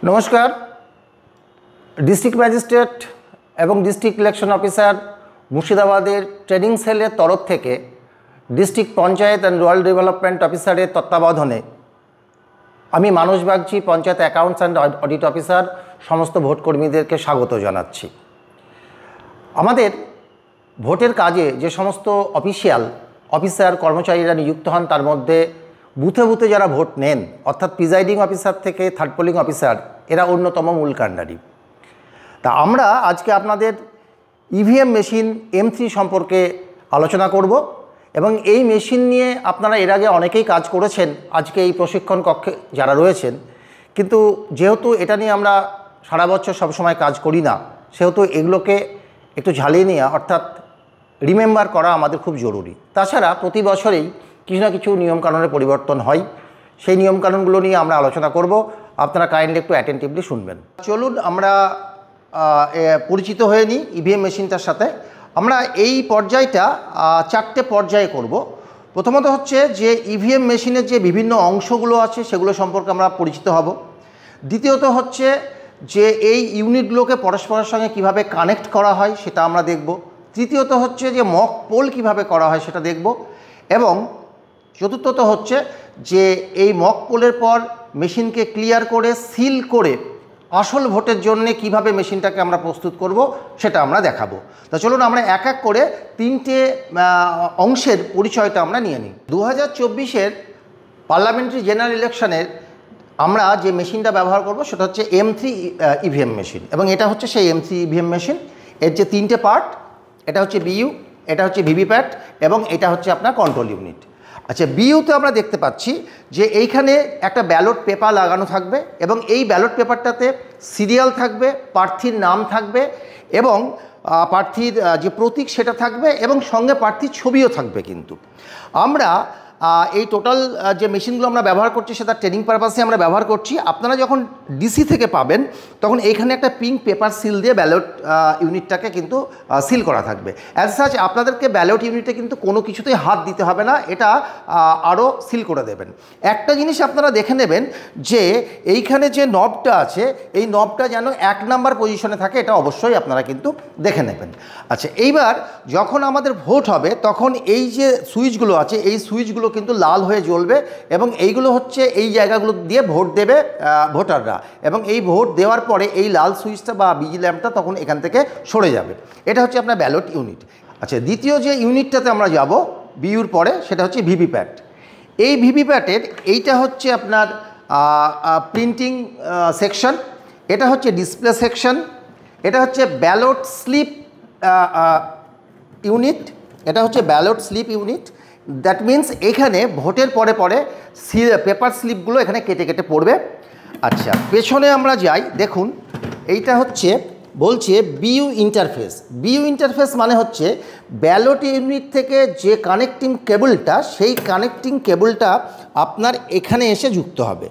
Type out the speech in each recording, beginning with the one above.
নমস্কার। District magistrate এবং district election officer মুর্শিদাবাদের ট্রেনিং সেলের তরফ থেকে district panchayat and rural development অফিসারের তত্ত্বাবধানে আমি Manas Bagchi, panchayat accounts and audit officer, সমস্ত ভোটকর্মীদেরকে স্বাগত জানাচ্ছি। আমাদের ভোটের কাজে যে সমস্ত অফিসার কর্মচারীরা নিযুক্ত হন, তার মধ্যে বুথে বুথে যারা ভোট নেন, অর্থাৎ প্রিজাইডিং অফিসার থেকে থার্ড পোলিং অফিসার, এরা অন্যতম মূল কাণ্ডারি। তা আমরা আজকে আপনাদের ইভিএম মেশিন M3 সম্পর্কে আলোচনা করব এবং এই মেশিন নিয়ে আপনারা এর আগে অনেকেই কাজ করেছেন আজকে এই প্রশিক্ষণ কক্ষে যারা রয়েছেন, কিন্তু যেহেতু এটা নিয়ে আমরা সারা বছর সবসময় কাজ করি না, সেহেতু এগুলোকে একটু ঝালিয়ে নেওয়া অর্থাৎ রিমেম্বার করা আমাদের খুব জরুরি। তাছাড়া প্রতি বছরেই কিছু না কিছু নিয়মকানুনের পরিবর্তন হয়, সেই নিয়মকানুনগুলো নিয়ে আমরা আলোচনা করব। আপনারা কাইন্ডলি একটু অ্যাটেন্টিভলি শুনবেন। চলুন আমরা পরিচিত হয়ে নিই ইভিএম মেশিনটার সাথে। আমরা এই পর্যায়টা 4টে পর্যায়ে করব। প্রথমত হচ্ছে যে ইভিএম মেশিনের যে বিভিন্ন অংশগুলো আছে সেগুলো সম্পর্কে আমরা পরিচিত হব। দ্বিতীয়ত হচ্ছে যে এই ইউনিটগুলোকে পরস্পরের সঙ্গে কিভাবে কানেক্ট করা হয় সেটা আমরা দেখব। তৃতীয়ত হচ্ছে যে মক পোল কিভাবে করা হয় সেটা দেখব। এবং চতুর্থত হচ্ছে যে এই মক পোলের পর মেশিনকে ক্লিয়ার করে সিল করে আসল ভোটের জন্য কিভাবে মেশিনটাকে আমরা প্রস্তুত করব সেটা আমরা দেখাবো। তা চলুন আমরা এক এক করে 3টে অংশের পরিচয়টা আমরা নিয়ে নিই। 2024-এর পার্লামেন্টারি জেনারেল ইলেকশনের আমরা যে মেশিনটা ব্যবহার করব সেটা হচ্ছে M3 ইভিএম মেশিন, এবং এটা হচ্ছে সেই M3 ইভিএম মেশিন। এর যে 3টে পার্ট, এটা হচ্ছে বিইউ, এটা হচ্ছে ভিভিপ্যাট এবং এটা হচ্ছে আপনার কন্ট্রোল ইউনিট। আচ্ছা, বিইউতে আমরা দেখতে পাচ্ছি যে এইখানে একটা ব্যালট পেপার লাগানো থাকবে এবং এই ব্যালট পেপারটাতে সিরিয়াল থাকবে, প্রার্থীর নাম থাকবে এবং প্রার্থীর যে প্রতীক সেটা থাকবে এবং সঙ্গে প্রার্থীর ছবিও থাকবে। কিন্তু আমরা এই টোটাল যে মেশিনগুলো আমরা ব্যবহার করছি সেটা ট্রেনিং পারপাসে আমরা ব্যবহার করছি। আপনারা যখন ডিসি থেকে পাবেন তখন এইখানে একটা পিঙ্ক পেপার সিল দিয়ে ব্যালট ইউনিটটাকে কিন্তু সিল করা থাকবে। অ্যাজ সাচ আপনাদেরকে ব্যালট ইউনিটে কিন্তু কোনো কিছুতেই হাত দিতে হবে না, এটা আরও সিল করে দেবেন। একটা জিনিস আপনারা দেখে নেবেন যে এইখানে যে নবটা আছে এই নবটা যেন 1 নাম্বার পজিশনে থাকে, এটা অবশ্যই আপনারা কিন্তু দেখে নেবেন। আচ্ছা, এইবার যখন আমাদের ভোট হবে তখন এই যে সুইচগুলো আছে এই সুইচগুলো কিন্তু লাল হয়ে জ্বলবে এবং এইগুলো হচ্ছে এই জায়গাগুলো দিয়ে ভোট দেবে ভোটাররা, এবং এই ভোট দেওয়ার পরে এই লাল সুইচটা বা বিজি ল্যাম্পটা তখন এখান থেকে সরে যাবে। এটা হচ্ছে আপনার ব্যালট ইউনিট। আচ্ছা, দ্বিতীয় যে ইউনিটটাতে আমরা যাব বিইউর পরে সেটা হচ্ছে ভিভিপ্যাট। এই ভিভিপ্যাটের এইটা হচ্ছে আপনার প্রিন্টিং সেকশন, এটা হচ্ছে ডিসপ্লে সেকশন, এটা হচ্ছে ব্যালট স্লিপ ইউনিট, এটা হচ্ছে ballot slip unit. That means এখানে ভোটের পরে পরে পেপার স্লিপগুলো এখানে কেটে কেটে পড়বে। আচ্ছা, পেছনে আমরা যাই, দেখুন এইটা হচ্ছে বলছে বিইউ ইন্টারফেস। বিইউ ইন্টারফেস মানে হচ্ছে ব্যালট ইউনিট থেকে যে কানেক্টিং কেবলটা, সেই কানেক্টিং কেবলটা আপনার এখানে এসে যুক্ত হবে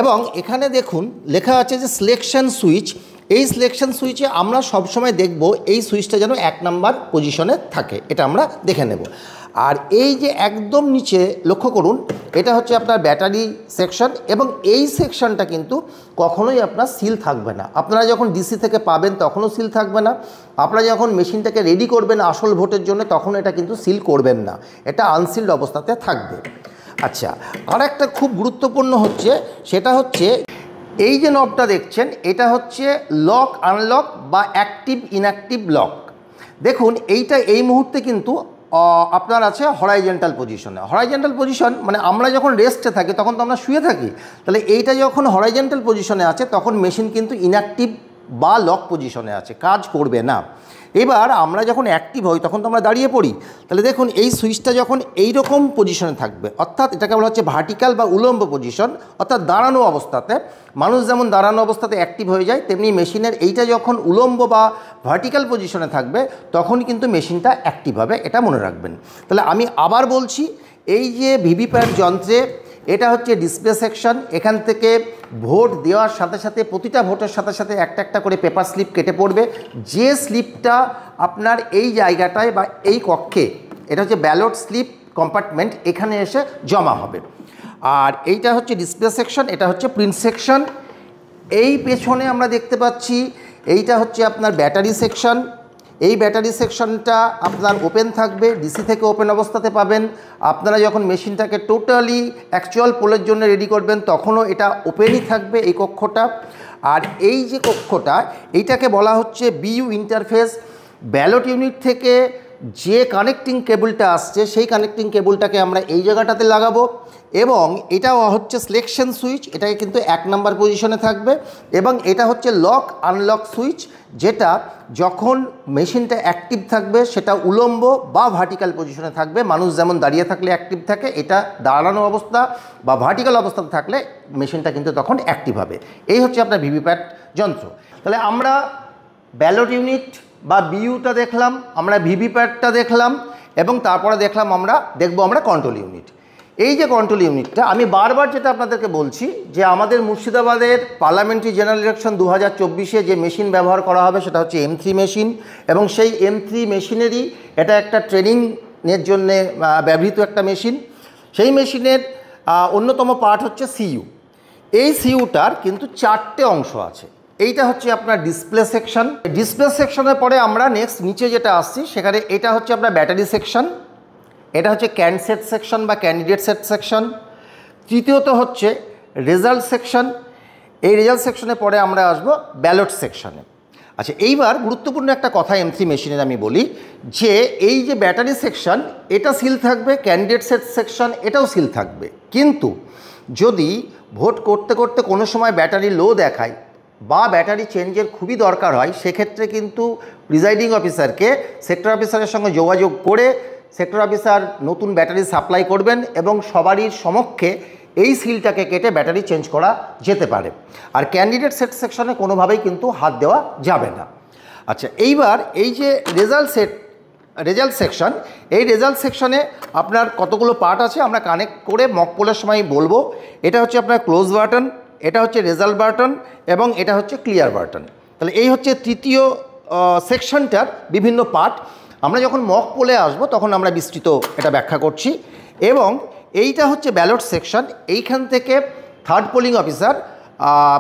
এবং এখানে দেখুন লেখা আছে যে সিলেকশন সুইচ। এই সিলেকশন সুইচে আমরা সবসময় দেখব এই সুইচটা যেন 1 নাম্বার পজিশনে থাকে, এটা আমরা দেখে নেব। আর এই যে একদম নিচে লক্ষ্য করুন, এটা হচ্ছে আপনার ব্যাটারি সেকশন এবং এই সেকশনটা কিন্তু কখনোই আপনার সিল থাকবে না। আপনারা যখন ডিসি থেকে পাবেন তখনও সিল থাকবে না, আপনারা যখন মেশিনটাকে রেডি করবেন আসল ভোটের জন্য তখন এটা কিন্তু সিল করবেন না, এটা আনসিলড অবস্থাতে থাকবে। আচ্ছা, আর একটা খুব গুরুত্বপূর্ণ হচ্ছে সেটা হচ্ছে এই যে নবটা দেখছেন এটা হচ্ছে লক আনলক বা অ্যাক্টিভ ইনঅ্যাক্টিভ লক। দেখুন এইটা এই মুহূর্তে কিন্তু আপনার আছে হরাইজেন্টাল পজিশনে। হরাইজেন্টাল পজিশন মানে আমরা যখন রেস্টে থাকি তখন তো আমরা শুয়ে থাকি, তাহলে এইটা যখন হরাইজেন্টাল পজিশনে আছে তখন মেশিন কিন্তু ইনঅ্যাক্টিভ বা লক পজিশনে আছে, কাজ করবে না। এবার আমরা যখন অ্যাক্টিভ হই তখন তো আমরা দাঁড়িয়ে পড়ি, তাহলে দেখুন এই সুইচটা যখন এই রকম পজিশনে থাকবে, অর্থাৎ এটাকে বলা হচ্ছে ভার্টিক্যাল বা উলম্ব পজিশন, অর্থাৎ দাঁড়ানো অবস্থাতে। মানুষ যেমন দাঁড়ানো অবস্থাতে অ্যাক্টিভ হয়ে যায়, তেমনি মেশিনের এইটা যখন উলম্ব বা ভার্টিক্যাল পজিশনে থাকবে তখন কিন্তু মেশিনটা অ্যাক্টিভ হবে, এটা মনে রাখবেন। তাহলে আমি আবার বলছি, এই যে ভিভিপ্যাট যন্ত্রে এটা হচ্ছে ডিসপ্লে সেকশন, এখান থেকে ভোট দেওয়ার সাথে সাথে প্রতিটা ভোটের সাথে সাথে একটা একটা করে পেপার স্লিপ কেটে পড়বে। যে স্লিপটা আপনার এই জায়গাটায় বা এই কক্ষে, এটা হচ্ছে ব্যালট স্লিপ কম্পার্টমেন্ট, এখানে এসে জমা হবে। আর এইটা হচ্ছে ডিসপ্লে সেকশন, এটা হচ্ছে প্রিন্ট সেকশন। এই পেছনে আমরা দেখতে পাচ্ছি এইটা হচ্ছে আপনার ব্যাটারি সেকশন। এই ব্যাটারি সেকশনটা আপনার ওপেন থাকবে, ডিসি থেকে ওপেন অবস্থাতে পাবেন। আপনারা যখন মেশিনটাকে টোটালি অ্যাকচুয়াল পোলের জন্য রেডি করবেন তখনও এটা ওপেনই থাকবে এই কক্ষটা। আর এই যে কক্ষটা, এইটাকে বলা হচ্ছে বিইউ ইন্টারফেস। ব্যালট ইউনিট থেকে যে কানেক্টিং কেবলটা আসছে সেই কানেক্টিং কেবলটাকে আমরা এই জায়গাটাতে লাগাবো, এবং এটা হচ্ছে সিলেকশন সুইচ, এটাকে কিন্তু 1 নম্বর পজিশনে থাকবে। এবং এটা হচ্ছে লক আনলক সুইচ, যেটা যখন মেশিনটা অ্যাক্টিভ থাকবে সেটা উলম্ব বা ভার্টিক্যাল পজিশনে থাকবে। মানুষ যেমন দাঁড়িয়ে থাকলে অ্যাক্টিভ থাকে, এটা দাঁড়ানো অবস্থা বা ভার্টিক্যাল অবস্থাতে থাকলে মেশিনটা কিন্তু তখন অ্যাক্টিভ হবে। এই হচ্ছে আপনার ভিভিপ্যাট যন্ত্র। তাহলে আমরা ব্যালট ইউনিট বা বিইউটা দেখলাম, আমরা ভিভিপ্যাটটা দেখলাম, এবং তারপরে দেখবো আমরা কন্ট্রোল ইউনিট। এই যে কন্ট্রোল ইউনিটটা, আমি বারবার যেটা আপনাদেরকে বলছি যে আমাদের মুর্শিদাবাদের পার্লামেন্টারি জেনারেল ইলেকশন 2024-এ যে মেশিন ব্যবহার করা হবে সেটা হচ্ছে M3 মেশিন, এবং সেই M3 মেশিনেরই এটা একটা ট্রেনিংয়ের জন্যে ব্যবহৃত একটা মেশিন। সেই মেশিনের অন্যতম পার্ট হচ্ছে সিইউ। এই সিইউটার কিন্তু 4টে অংশ আছে। এইটা হচ্ছে আপনার ডিসপ্লে সেকশন। ডিসপ্লে সেকশনের পরে আমরা নেক্সট নিচে যেটা আসছি সেখানে এটা হচ্ছে আপনার ব্যাটারি সেকশন, এটা হচ্ছে ক্যান্ডসেট সেকশন বা ক্যান্ডিডেট সেট সেকশন। তৃতীয়ত হচ্ছে রেজাল্ট সেকশন। এই রেজাল্ট সেকশনের পরে আমরা আসবো ব্যালট সেকশনে। আচ্ছা, এইবার গুরুত্বপূর্ণ একটা কথা M3 মেশিনের আমি বলি যে এই যে ব্যাটারি সেকশন এটা সিল থাকবে, ক্যান্ডিডেট সেট সেকশন এটাও সিল থাকবে। কিন্তু যদি ভোট করতে করতে কোনো সময় ব্যাটারি লো দেখায় বা ব্যাটারি চেঞ্জের খুবই দরকার হয়, সেক্ষেত্রে কিন্তু প্রিজাইডিং অফিসারকে সেক্টর অফিসারের সঙ্গে যোগাযোগ করে সেক্টর অফিসার নতুন ব্যাটারি সাপ্লাই করবেন, এবং সবারই সমক্ষে এই সিলটাকে কেটে ব্যাটারি চেঞ্জ করা যেতে পারে। আর ক্যান্ডিডেট সেট সেকশনে কোনোভাবেই কিন্তু হাত দেওয়া যাবে না। আচ্ছা, এইবার এই যে রেজাল্ট সেকশন, এই রেজাল্ট সেকশনে আপনার কতগুলো পার্ট আছে আমরা কানেক্ট করে মক পোলের সময় বলবো। এটা হচ্ছে আপনার ক্লোজ বাটন, এটা হচ্ছে রেজাল্ট বাটন, এবং এটা হচ্ছে ক্লিয়ার বাটন। তাহলে এই হচ্ছে তৃতীয় সেকশনটার বিভিন্ন পার্ট। আমরা যখন মক পোলে আসবো তখন আমরা বিস্তৃত এটা ব্যাখ্যা করছি। এবং এইটা হচ্ছে ব্যালট সেকশন। এইখান থেকে থার্ড পোলিং অফিসার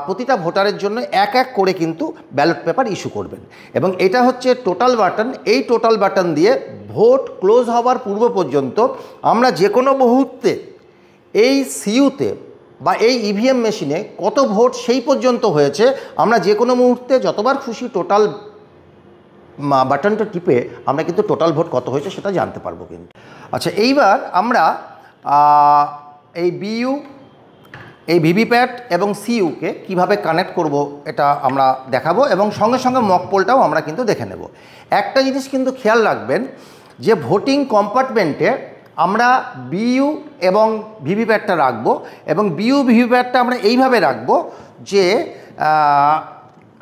প্রতিটা ভোটারের জন্য এক এক করে কিন্তু ব্যালট পেপার ইস্যু করবেন, এবং এটা হচ্ছে টোটাল বাটন। এই টোটাল বাটন দিয়ে ভোট ক্লোজ হওয়ার পূর্ব পর্যন্ত আমরা যে কোনো মুহূর্তে এই সিইউতে বা এই ইভিএম মেশিনে কত ভোট সেই পর্যন্ত হয়েছে আমরা যে কোনো মুহূর্তে যতবার খুশি টোটাল বাটনটা টিপে আমরা কিন্তু টোটাল ভোট কত হয়েছে সেটা জানতে পারবো কিন্তু। আচ্ছা, এইবার আমরা এই বিইউ, এই ভিভিপ্যাট এবং সিইউকে কিভাবে কানেক্ট করব এটা আমরা দেখাবো, এবং সঙ্গে সঙ্গে মক পোলটাও আমরা কিন্তু দেখে নেব। একটা জিনিস কিন্তু খেয়াল রাখবেন যে ভোটিং কম্পার্টমেন্টে আমরা বিইউ এবং ভিভিপ্যাটটা রাখবো, এবং বিইউ ভিভিপ্যাটটা আমরা এইভাবে রাখবো যে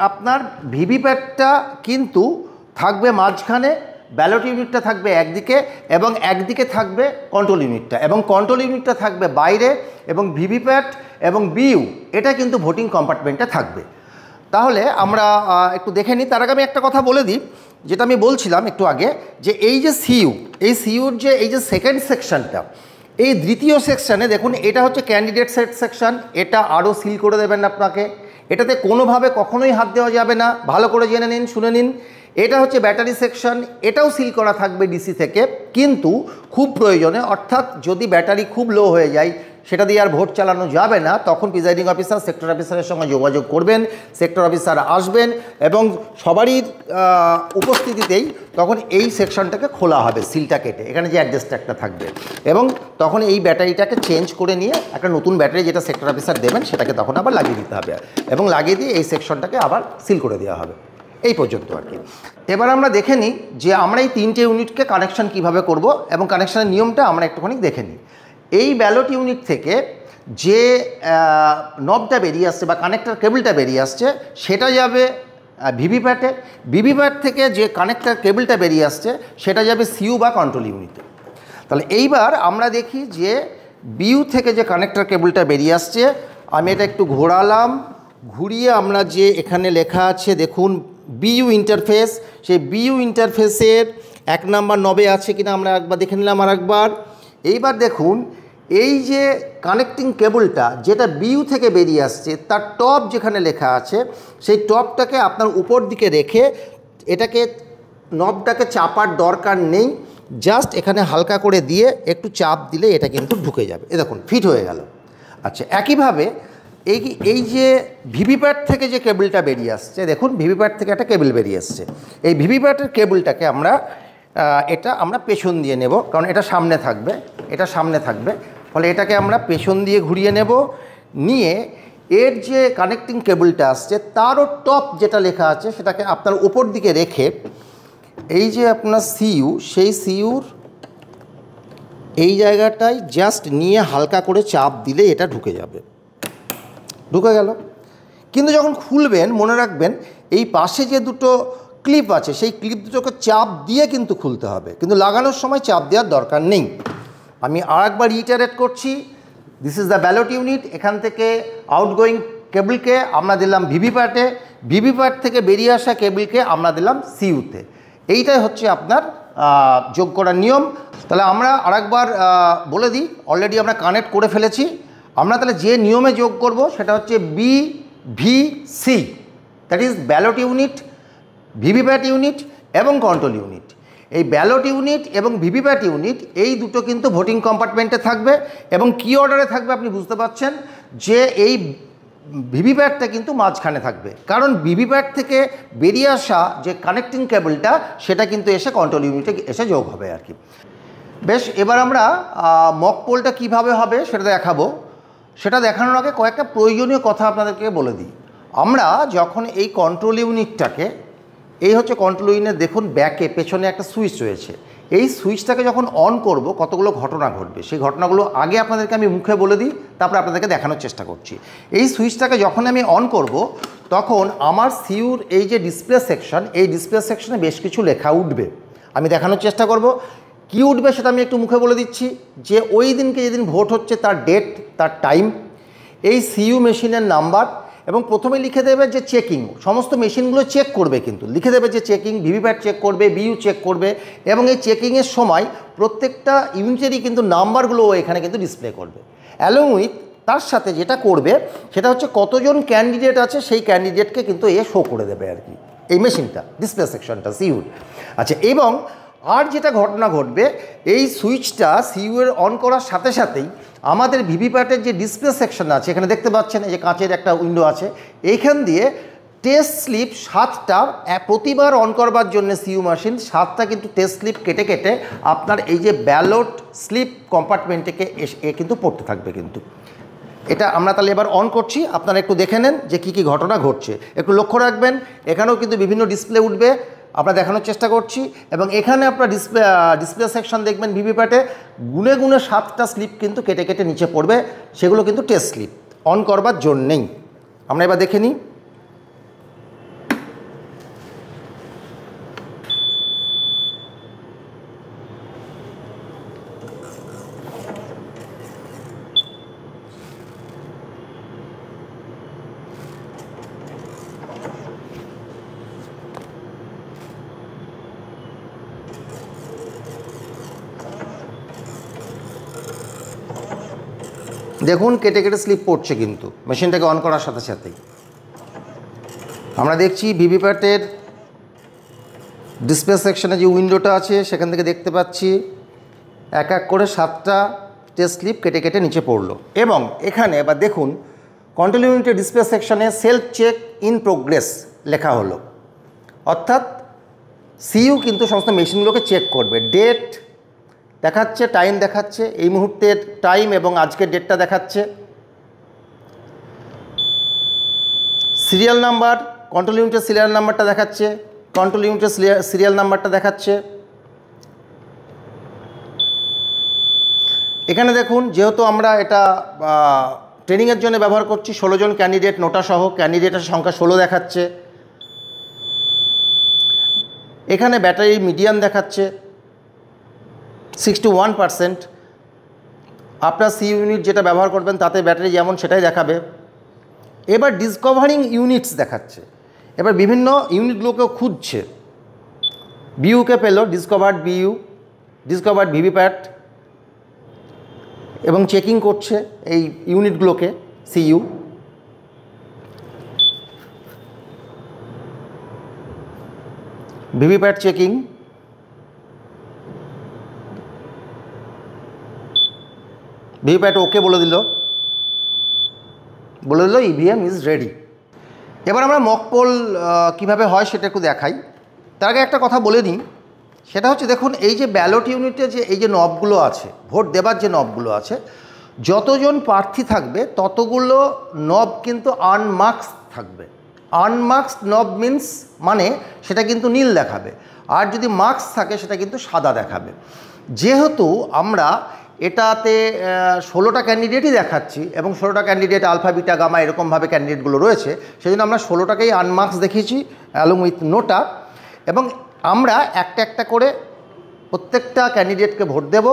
আপনার ভিভিপ্যাটটা কিন্তু থাকবে মাঝখানে, ব্যালট ইউনিটটা থাকবে একদিকে, এবং একদিকে থাকবে কন্ট্রোল ইউনিটটা, এবং কন্ট্রোল ইউনিটটা থাকবে বাইরে, এবং ভিভিপ্যাট এবং বিইউ এটা কিন্তু ভোটিং কম্পার্টমেন্টে থাকবে। তাহলে আমরা একটু দেখে নিই। তার আগে আমি একটা কথা বলে দিই, যেটা আমি বলছিলাম একটু আগে, যে এই যে সিইউ, এই সিইউর যে এই যে সেকেন্ড সেকশনটা, এই দ্বিতীয় সেকশানে দেখুন এটা হচ্ছে ক্যান্ডিডেট সেট সেকশন। এটা আরও সিল করে দেবেন আপনাকে, এটাতে কোনোভাবে কখনোই হাত দেওয়া যাবে না, ভালো করে জেনে নিন, শুনে নিন। এটা হচ্ছে ব্যাটারি সেকশন, এটাও সিল করা থাকবে ডিসি থেকে, কিন্তু খুব প্রয়োজনে, অর্থাৎ যদি ব্যাটারি খুব লো হয়ে যায় সেটা দিয়ে আর ভোট চালানো যাবে না, তখন প্রিজাইডিং অফিসার সেক্টর অফিসারের সঙ্গে যোগাযোগ করবেন, সেক্টর অফিসার আসবেন, এবং সবারই উপস্থিতিতেই তখন এই সেকশনটাকে খোলা হবে, সিলটা কেটে, এখানে যে অ্যাড্রেসটা একটা থাকবে, এবং তখন এই ব্যাটারিটাকে চেঞ্জ করে নিয়ে একটা নতুন ব্যাটারি যেটা সেক্টর অফিসার দেবেন সেটাকে তখন আবার লাগিয়ে দিতে হবে, এবং লাগিয়ে দিয়ে এই সেকশনটাকে আবার সিল করে দেওয়া হবে। এই পর্যন্ত আর কি। এবার আমরা দেখে নিই যে আমরা এই তিনটে ইউনিটকে কানেকশন কিভাবে করব, এবং কানেকশনের নিয়মটা আমরা একটুখানি দেখে নিই। এই ব্যালট ইউনিট থেকে যে নবটা বেরিয়ে আসছে বা কানেক্টর কেবলটা বেরিয়ে আসছে সেটা যাবে ভিভিপ্যাটে, ভিভিপ্যাট থেকে যে কানেক্টর কেবলটা বেরিয়ে আসছে সেটা যাবে সিইউ বা কন্ট্রোল ইউনিটে। তাহলে এইবার আমরা দেখি যে বিইউ থেকে যে কানেক্টর কেবলটা বেরিয়ে আসছে, আমি এটা একটু ঘোরালাম, ঘুরিয়ে আমরা যে এখানে লেখা আছে দেখুন বিইউ ইন্টারফেস, সেই বিইউ ইন্টারফেসের 1 নম্বর নবে আছে কিনা আমরা একবার দেখে নিলাম আর একবার। এইবার দেখুন এই যে কানেক্টিং কেবলটা যেটা বিইউ থেকে বেরিয়ে আসছে তার টপ যেখানে লেখা আছে সেই টপটাকে আপনার উপর দিকে রেখে এটাকে নবটাকে চাপার দরকার নেই, জাস্ট এখানে হালকা করে দিয়ে একটু চাপ দিলে এটা কিন্তু ঢুকে যাবে। এ দেখুন ফিট হয়ে গেল। আচ্ছা, একইভাবে এই যে ভিভিপ্যাট থেকে যে কেবলটা বেরিয়ে আসছে, দেখুন ভিভিপ্যাট থেকে একটা কেবল বেরিয়ে আসছে। এই ভিভিপ্যাটের কেবলটাকে আমরা পেছন দিয়ে নেব, কারণ এটা সামনে থাকবে, ফলে এটাকে আমরা পেছন দিয়ে ঘুরিয়ে নেব। নিয়ে এর যে কানেক্টিং কেবলটা আসছে তারও টপ যেটা লেখা আছে সেটাকে আপনার উপর দিকে রেখে এই যে আপনার সিইউ, সেই সিইউর এই জায়গাটায় জাস্ট নিয়ে হালকা করে চাপ দিলে এটা ঢুকে যাবে। ঢুকে গেল। কিন্তু যখন খুলবেন মনে রাখবেন এই পাশে যে দুটো ক্লিপ আছে সেই ক্লিপ দুটোকে চাপ দিয়ে কিন্তু খুলতে হবে, কিন্তু লাগানোর সময় চাপ দেওয়ার দরকার নেই। আমি আরেকবার রিটারেট করছি, this is the ballot unit. এখান থেকে আউটগোয়িং কেবলকে আমরা দিলাম ভিভিপ্যাটে, ভিভিপ্যাট থেকে বেরিয়ে আসা কেবলকে আমরা দিলাম সিইউতে। এইটাই হচ্ছে আপনার যোগ করার নিয়ম। তাহলে আমরা আরেকবার বলে দিই, অলরেডি আমরা কানেক্ট করে ফেলেছি। আমরা তাহলে যে নিয়মে যোগ করব সেটা হচ্ছে BVC, that is ballot unit, VVPAT unit এবং কন্ট্রোল ইউনিট। এই ব্যালট ইউনিট এবং ভিভিপ্যাট ইউনিট এই দুটো কিন্তু ভোটিং কম্পার্টমেন্টে থাকবে এবং কি অর্ডারে থাকবে আপনি বুঝতে পারছেন যে এই ভিভিপ্যাটটা কিন্তু মাঝখানে থাকবে, কারণ ভিভিপ্যাট থেকে বেরিয়ে আসা যে কানেক্টিং কেবলটা সেটা কিন্তু এসে কন্ট্রোল ইউনিটে এসে যোগ হবে আর কি। বেশ, এবার আমরা মক পোলটা কীভাবে হবে সেটা দেখাবো। সেটা দেখানোর আগে কয়েকটা প্রয়োজনীয় কথা আপনাদেরকে বলে দিই। আমরা যখন এই কন্ট্রোল ইউনিটটাকে, এই হচ্ছে কন্ট্রোল ইউনিট, দেখুন ব্যাকে পেছনে একটা সুইচ রয়েছে, এই সুইচটাকে যখন অন করব কতগুলো ঘটনা ঘটবে, সেই ঘটনাগুলো আগে আপনাদেরকে আমি মুখে বলে দিই, তারপর আপনাদেরকে দেখানোর চেষ্টা করছি। এই সুইচটাকে যখন আমি অন করব তখন আমার সিইউর এই যে ডিসপ্লে সেকশন, এই ডিসপ্লে সেকশনে বেশ কিছু লেখা উঠবে। আমি দেখানোর চেষ্টা করব কী উঠবে সেটা আমি একটু মুখে বলে দিচ্ছি। যে ওই দিনকে যেদিন ভোট হচ্ছে তার ডেট, তার টাইম, এই সিইউ মেশিনের নাম্বার, এবং প্রথমে লিখে দেবে যে চেকিং, সমস্ত মেশিনগুলো চেক করবে, কিন্তু লিখে দেবে যে চেকিং, ভিভিপ্যাট চেক করবে, বিইউ চেক করবে, এবং এই চেকিংয়ের সময় প্রত্যেকটা ইউনিটেরই কিন্তু নাম্বারগুলো এখানে কিন্তু ডিসপ্লে করবে। অ্যালং উইথ তার সাথে যেটা করবে সেটা হচ্ছে কতজন ক্যান্ডিডেট আছে সেই ক্যান্ডিডেটকে কিন্তু শো করে দেবে আর কি, এই মেশিনটা, ডিসপ্লে সেকশনটা সিইউর। আচ্ছা, এবং আর যেটা ঘটনা ঘটবে, এই সুইচটা সিইউর অন করার সাথে সাথেই আমাদের ভিভিপ্যাটের যে ডিসপ্লে সেকশন আছে, এখানে দেখতে পাচ্ছেন এই যে কাঁচের একটা উইন্ডো আছে, এইখান দিয়ে টেস্ট স্লিপ 7টা প্রতিবার অন করবার জন্য সিইউ মেশিন 7টা কিন্তু টেস্ট স্লিপ কেটে কেটে আপনার এই যে ব্যালট স্লিপ কম্পার্টমেন্টকে কিন্তু পড়তে থাকবে কিন্তু। এটা আমরা তাহলে এবার অন করছি, আপনারা একটু দেখে নেন যে কী কী ঘটনা ঘটছে। একটু লক্ষ্য রাখবেন, এখানেও কিন্তু বিভিন্ন ডিসপ্লে উঠবে, আমরা দেখানোর চেষ্টা করছি। এবং এখানে আপনার ডিসপ্লে সেকশন দেখবেন ভিভিপ্যাটে গুনে গুনে 7টা স্লিপ কিন্তু কেটে কেটে নিচে পড়বে, সেগুলো কিন্তু টেস্ট স্লিপ অন করবার জন্যেই। আমরা এবার দেখে নিই। দেখুন কেটে কেটে স্লিপ পড়ছে কিন্তু মেশিনটাকে অন করার সাথে সাথেই। আমরা দেখছি ভিভিপ্যাটের ডিসপ্লে সেকশনে যে উইন্ডোটা আছে সেখান থেকে দেখতে পাচ্ছি এক এক করে 7টা টেস্ট স্লিপ কেটে কেটে নিচে পড়লো। এবং এখানে এবার দেখুন কন্ট্রোল ইউনিটের ডিসপ্লে সেকশনে সেলফ চেক ইন প্রোগ্রেস লেখা হলো, অর্থাৎ সিইউ কিন্তু সমস্ত মেশিনগুলোকে চেক করবে। ডেট দেখাচ্ছে, টাইম দেখাচ্ছে, এই মুহূর্তের টাইম এবং আজকের ডেটটা দেখাচ্ছে। সিরিয়াল নাম্বার, কন্ট্রোল ইউনিটের সিরিয়াল নাম্বারটা দেখাচ্ছে, কন্ট্রোল ইউনিটের সিরিয়াল নাম্বারটা দেখাচ্ছে। এখানে দেখুন যেহেতু আমরা এটা ট্রেনিংয়ের জন্য ব্যবহার করছি, 16 জন ক্যান্ডিডেট নোটা সহ, ক্যান্ডিডেটের সংখ্যা 16 দেখাচ্ছে। এখানে ব্যাটারি মিডিয়াম দেখাচ্ছে 61%। আপনার সি ইউনিট যেটা ব্যবহার করবেন তাতে ব্যাটারি যেমন সেটাই দেখাবে। এবার ডিসকভারিং ইউনিটস দেখাচ্ছে, এবার বিভিন্ন ইউনিটগুলোকেও খুঁজছে। বিইউকে পেল, ডিসকভার্ড বিইউ, ডিসকভার্ড ভিভিপ্যাট, এবং চেকিং করছে এই ইউনিটগুলোকে, সিইউ। ভিভিপ্যাট চেকিং, ভিভিপ্যাট ওকে বলে দিল ইভিএম ইজ রেডি। এবার আমরা মক পোল কীভাবে হয় সেটা একটু দেখাই। তার আগে একটা কথা বলে নিই, সেটা হচ্ছে দেখুন এই যে ব্যালট ইউনিটে যে এই যে নবগুলো আছে, ভোট দেবার যে নবগুলো আছে, যতজন প্রার্থী থাকবে ততগুলো নব কিন্তু আনমার্কস থাকবে। আনমার্কসড নব মিন্স মানে সেটা কিন্তু নীল দেখাবে, আর যদি মার্কস থাকে সেটা কিন্তু সাদা দেখাবে। যেহেতু আমরা এটাতে 16টা ক্যান্ডিডেটই দেখাচ্ছি এবং 16টা ক্যান্ডিডেট আলফা বিটা গামা এরকমভাবে ক্যান্ডিডেটগুলো রয়েছে, সেই জন্য আমরা 16টাকেই আনমার্কস দেখিয়েছি অ্যালং উইথ নোটা। এবং আমরা একটা একটা করে প্রত্যেকটা ক্যান্ডিডেটকে ভোট দেব।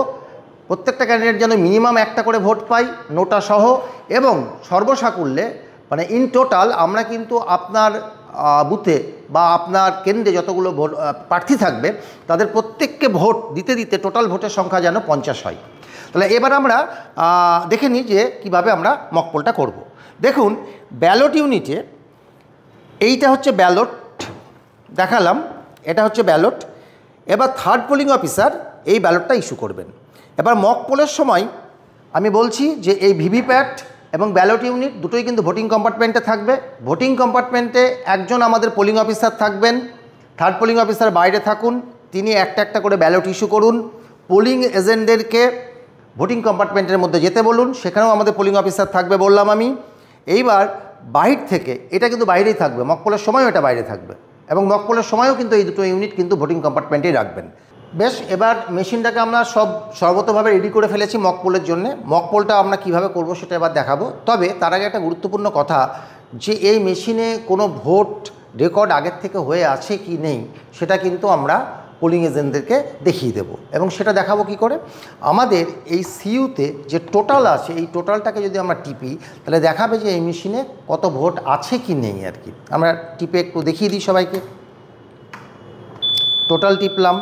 প্রত্যেকটা ক্যান্ডিডেট যেন মিনিমাম একটা করে ভোট পাই নোটা সহ, এবং সর্বসাকুল্যে মানে ইন টোটাল আমরা কিন্তু আপনার বুথে বা আপনার কেন্দ্রে যতগুলো ভোট প্রার্থী থাকবে তাদের প্রত্যেককে ভোট দিতে দিতে টোটাল ভোটের সংখ্যা যেন 50 হয়। তাহলে এবার আমরা দেখে নিই যে কীভাবে আমরা মক পোলটা করব। দেখুন ব্যালট ইউনিটে এইটা হচ্ছে ব্যালট দেখালাম, এটা হচ্ছে ব্যালট। এবার থার্ড পোলিং অফিসার এই ব্যালটটা ইস্যু করবেন। এবার মক পোলের সময় আমি বলছি যে এই ভিভিপ্যাট এবং ব্যালট ইউনিট দুটোই কিন্তু ভোটিং কম্পার্টমেন্টে থাকবে। ভোটিং কম্পার্টমেন্টে একজন আমাদের পোলিং অফিসার থাকবেন, থার্ড পোলিং অফিসার বাইরে থাকুন, তিনি একটা একটা করে ব্যালট ইস্যু করুন। পোলিং এজেন্টদেরকে ভোটিং কম্পার্টমেন্টের মধ্যে যেতে বলুন, সেখানেও আমাদের পোলিং অফিসার থাকবে বললাম আমি। এইবার বাইরে থেকে, এটা কিন্তু বাইরেই থাকবে, মক পোলের সময়ও এটা বাইরে থাকবে, এবং মক পোলের সময়ও কিন্তু এই দুটো ইউনিট কিন্তু ভোটিং কম্পার্টমেন্টেই রাখবেন। বেশ, এবার মেশিনটাকে আমরা সর্বতভাবে রেডি করে ফেলেছি মক পোলের জন্য। মক পোলটা আমরা কীভাবে করব সেটা এবার দেখাবো। তবে তার আগে একটা গুরুত্বপূর্ণ কথা, যে এই মেশিনে কোনো ভোট রেকর্ড আগের থেকে হয়ে আছে কি নেই সেটা কিন্তু আমরা পোলিং এজেন্টদেরকে দেখিয়ে দেব। এবং সেটা দেখাবো কি করে, আমাদের এই সিইউতে যে টোটাল আছে এই টোটালটাকে যদি আমরা টিপি তাহলে দেখাবে যে এই মেশিনে কত ভোট আছে কি নেই আর কি। আমরা টিপে একটু দেখিয়ে দিই সবাইকে। টোটাল টিপলাম,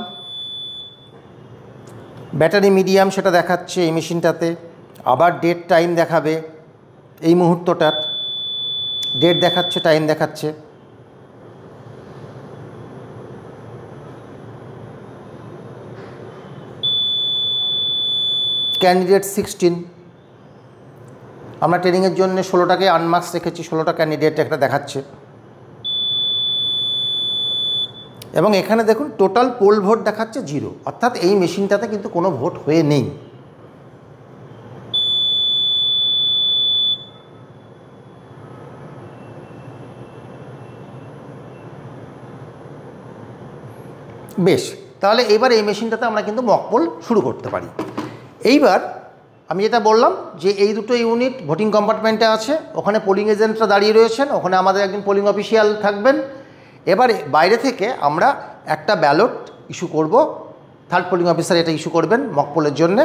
ব্যাটারি মিডিয়াম সেটা দেখাচ্ছে এই মেশিনটাতে। আবার ডেট টাইম দেখাবে, এই মুহূর্তটার ডেট দেখাচ্ছে, টাইম দেখাচ্ছে। ক্যান্ডিডেট 16, আমরা ট্রেনিংয়ের জন্য 16টাকে আনমার্কস রেখেছি, 16টা ক্যান্ডিডেট একটা দেখাচ্ছে। এবং এখানে দেখুন টোটাল পোল ভোট দেখাচ্ছে 0, অর্থাৎ এই মেশিনটাতে কিন্তু কোনো ভোট হয়ে নেই। বেশ, তাহলে এবার এই মেশিনটাতে আমরা কিন্তু মক পোল শুরু করতে পারি। এইবার আমি যেটা বললাম যে এই দুটো ইউনিট ভোটিং কম্পার্টমেন্টে আছে, ওখানে পোলিং এজেন্টরা দাঁড়িয়ে রয়েছেন, ওখানে আমাদের একজন পোলিং অফিসিয়াল থাকবেন। এবারে বাইরে থেকে আমরা একটা ব্যালট ইস্যু করব, থার্ড পোলিং অফিসার এটা ইস্যু করবেন মক পোলের জন্যে,